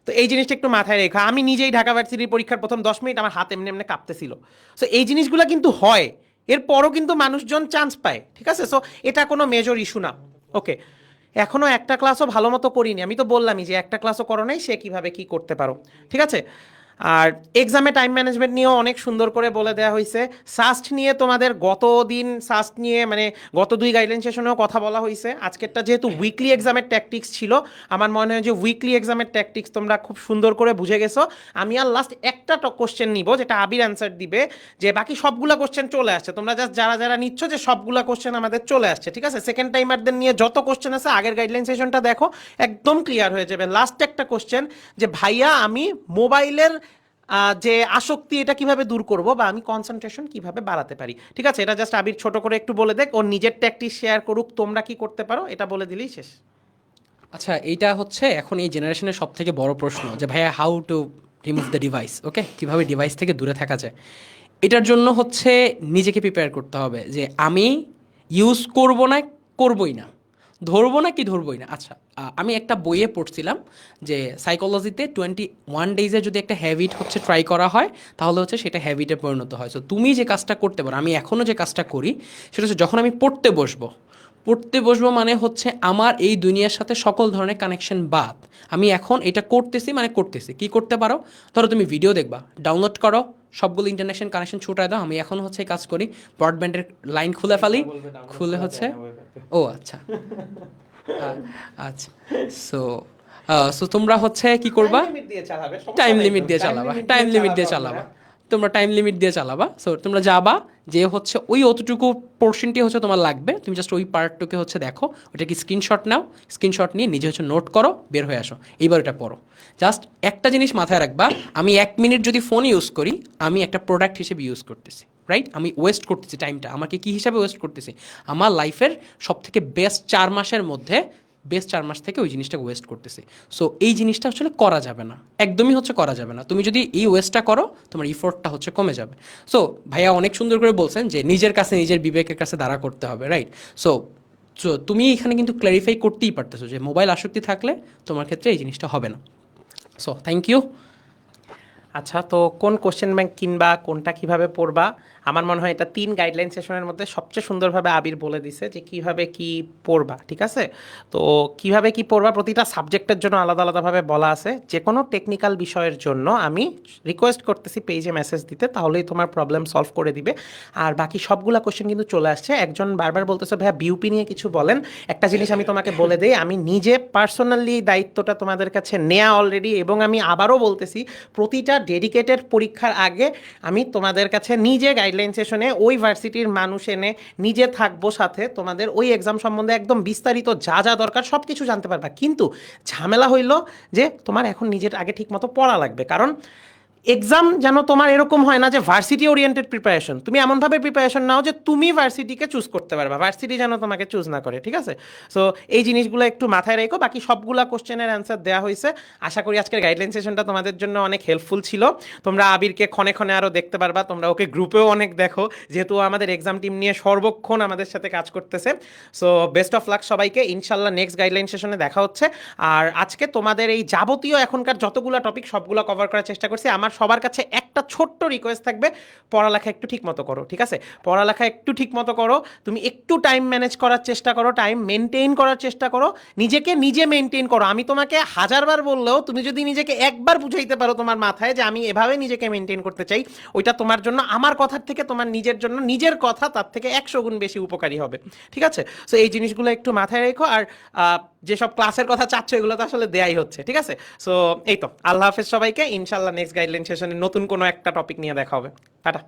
তো এই জিনিসটা একটু মাথায় রেখো। আমি নিজেই ঢাকা ভার্সিটির পরীক্ষার প্রথম 10 মিনিট আমার হাত এমনি এমনি কাঁপতেছিল। সো এই জিনিসগুলো কিন্তু হয়, এরপরও কিন্তু মানুষজন চান্স পায়। ঠিক আছে? সো এটা কোনো মেজর ইস্যু না। ওকে, এখনো একটা ক্লাসও ভালো মতো করিনি। আমি তো বললামই যে একটা ক্লাসও করো নাই, সে কিভাবে কি করতে পারো। ঠিক আছে? আর এক্সামে টাইম ম্যানেজমেন্ট নিয়েও অনেক সুন্দর করে বলে দেওয়া হয়েছে। সাস্ট নিয়ে তোমাদের গত দিন সাস্ট নিয়ে মানে গত 2 গাইডলাইন সেশনেও কথা বলা হয়েছে। আজকেরটা যেহেতু উইকলি এক্সামের ট্যাকটিক্স ছিল, আমার মনে হয় যে উইকলি এক্সামের ট্যাকটিক্স তোমরা খুব সুন্দর করে বুঝে গেছো। আমি আর লাস্ট একটা কোশ্চেন নিব, যেটা আবির অ্যান্সার দিবে, যে বাকি সবগুলা কোশ্চেন চলে আসছে। তোমরা জাস্ট যারা যারা নিচ্ছ যে সবগুলা কোশ্চেন আমাদের চলে আসছে। ঠিক আছে? সেকেন্ড টাইমারদের নিয়ে যত কোশ্চেন আছে আগের গাইডলাইন সেশনটা দেখো, একদম ক্লিয়ার হয়ে যাবে। লাস্ট একটা কোশ্চেন, যে ভাইয়া আমি মোবাইলের যে আসক্তি এটা কিভাবে দূর করব, বা আমি কনসেন্ট্রেশন কিভাবে বাড়াতে পারি। ঠিক আছে? এটা জাস্ট আবির ছোট করে একটু বলে দেখ, ওর নিজের ট্যাকটিক্স শেয়ার করুক, তোমরা কি করতে পারো এটা বলে দিলেই শেষ। আচ্ছা, এইটা হচ্ছে এখন এই জেনারেশনের সব থেকে বড় প্রশ্ন যে ভাইয়া how to remove the device. Okay, কীভাবে ডিভাইস থেকে দূরে থাকা যায়। এটার জন্য হচ্ছে নিজেকে প্রিপেয়ার করতে হবে যে আমি ইউজ করব না, করবই না, ধরবো না কি ধরবই না। আচ্ছা, আমি একটা বইয়ে পড়ছিলাম যে সাইকোলজিতে 21 ডেজে যদি একটা হ্যাবিট হচ্ছে ট্রাই করা হয়, তাহলে হচ্ছে সেটা হ্যাবিটে পরিণত হয়। সো তুমি যে কাজটা করতে পারো, আমি এখনও যে কাজটা করি সেটা হচ্ছে যখন আমি পড়তে বসবো মানে হচ্ছে আমার এই দুনিয়ার সাথে সকল ধরনের কানেকশন বাদ। আমি এখন এটা করতেছি মানে করতেছি। কি করতে পারো? ধরো তুমি ভিডিও দেখবা, ডাউনলোড করো, সবগুলো ইন্টারনেশন কানেকশন ছুটায় দাও। আমি এখন হচ্ছে এই কাজ করি, ব্রডব্যান্ডের লাইন খুলে ফেলি, খুলে হচ্ছে ও আচ্ছা আচ্ছা। সো সো তোমরা হচ্ছে কি করবা? টাইম লিমিট দিয়ে চালাবা, টাইম লিমিট দিয়ে চালাবা, তোমরা টাইম লিমিট দিয়ে চালাবা। সো তোমরা যাবা, যে হচ্ছে ওই অতটুকু পোর্শনটি হচ্ছে তোমার লাগবে, তুমি জাস্ট ওই পার্টটুকে হচ্ছে দেখো, ওটা কি স্ক্রিনশট নাও, স্ক্রিনশট নিয়ে নিজে হচ্ছে নোট করো, বের হয়ে আসো, এইবার এটা পড়ো। জাস্ট একটা জিনিস মাথায় রাখবা, আমি 1 মিনিট যদি ফোন ইউজ করি, আমি একটা প্রোডাক্ট হিসেবে ইউজ করতেছি, রাইট? আমি ওয়েস্ট করতেছি টাইমটা। আমাকে কি হিসাবে ওয়েস্ট করতেছি? আমার লাইফের সব থেকে বেস্ট 4 মাসের মধ্যে বেস্ট 4 মাস থেকে ওই জিনিসটাকে ওয়েস্ট করতেছি। সো এই জিনিসটা আসলে করা যাবে না, একদমই হচ্ছে করা যাবে না। তুমি যদি এই ওয়েস্টটা করো, তোমার ইফোর্টটা হচ্ছে কমে যাবে। সো ভাইয়া অনেক সুন্দর করে বলছেন যে নিজের কাছে, নিজের বিবেকের কাছে দাঁড়া করতে হবে, রাইট? সো সো তুমি এখানে কিন্তু ক্ল্যারিফাই করতেই পারতেছো যে মোবাইল আসক্তি থাকলে তোমার ক্ষেত্রে এই জিনিসটা হবে না। So thank you. আচ্ছা, তো কোন কোশ্চেন ব্যাংক কিনবা, কোনটা কিভাবে পড়বা, আমার মনে হয় এটা 3 গাইডলাইন সেশনের মধ্যে সবচেয়ে সুন্দরভাবে আবির বলে দিছে যে কিভাবে কি পড়বা। ঠিক আছে? তো কিভাবে কি পড়বা প্রতিটা সাবজেক্টের জন্য আলাদা আলাদাভাবে বলা আছে। যে কোনো টেকনিক্যাল বিষয়ের জন্য আমি রিকোয়েস্ট করতেছি পেজে মেসেজ দিতে, তাহলেই তোমার প্রবলেম সলভ করে দিবে। আর বাকি সবগুলা কোশ্চেন কিন্তু চলে আসছে। একজন বারবার বলতেছে ভাইয়া বিউপি নিয়ে কিছু বলেন। একটা জিনিস আমি তোমাকে বলে দেই, আমি নিজে পার্সোনালি দায়িত্বটা তোমাদের কাছে নেয়া অলরেডি, এবং আমি আবারও বলতেছি প্রতিটা ডেডিকেটেড পরীক্ষার আগে আমি তোমাদের কাছে নিজে গাইডলাইন সেশনে ওই ভার্সিটির মানুষ এনে নিজে থাকবো সাথে, তোমাদের ওই এক্সাম সম্বন্ধে একদম বিস্তারিত যা যা দরকার সব কিছু জানতে পারবা। কিন্তু ঝামেলা হইল যে তোমার এখন নিজের আগে ঠিকমতো পড়া লাগবে। কারণ এক্সাম যেন তোমার এরকম হয় না যে ভার্সিটি ওরিয়েন্টেড প্রিপারেশন, তুমি এমনভাবে প্রিপারেশন নাও যে তুমি ভার্সিটিকে চুজ করতে পারবা, ভার্সিটি যেন তোমাকে চুজ না করে। ঠিক আছে? সো এই জিনিসগুলো একটু মাথায় রেখো। বাকি সবগুলা কোশ্চেনের অ্যান্সার দেওয়া হয়েছে। আশা করি আজকের গাইডলাইন সেশনটা তোমাদের জন্য অনেক হেল্পফুল ছিল। তোমরা আবিরকে ক্ষণে ক্ষণে আরও দেখতে পারবা, তোমরা ওকে গ্রুপেও অনেক দেখো, যেহেতু আমাদের এক্সাম টিম নিয়ে সর্বক্ষণ আমাদের সাথে কাজ করতেছে। সো বেস্ট অফ লাক সবাইকে, ইনশাল্লাহ নেক্সট গাইডলাইন সেশনে দেখা হচ্ছে। আর আজকে তোমাদের এই যাবতীয় এখনকার যতগুলো টপিক সবগুলো কভার করার চেষ্টা করছি। আমার সবার কাছে একটা ছোট্ট রিকোয়েস্ট থাকবে, পড়ালেখা একটু ঠিক মতো করো। ঠিক আছে? পড়ালেখা একটু ঠিক মতো করো, তুমি একটু টাইম ম্যানেজ করার চেষ্টা করো, টাইম মেনটেন করার চেষ্টা করো, নিজেকে নিজে মেনটেন করো। আমি তোমাকে হাজারবার বললেও তুমি যদি নিজেকে একবার বুঝাইতে পারো তোমার মাথায় যে আমি এভাবে নিজেকে মেনটেন করতে চাই, ওইটা তোমার জন্য আমার কথার থেকে তোমার নিজের জন্য নিজের কথা তার থেকে 100 গুণ বেশি উপকারী হবে। ঠিক আছে? সো এই জিনিসগুলো একটু মাথায় রেখো। আর যেসব ক্লাসের কথা চাচ্ছ এগুলো তো আসলে দেয়াই হচ্ছে। ঠিক আছে? সো এই তো, আল্লাহ হাফেজ সবাইকে। ইনশাল্লাহ নেক্সট গাইডলাইন সেশনে নতুন কোনো একটা টপিক নিয়ে দেখা হবে। টাটা।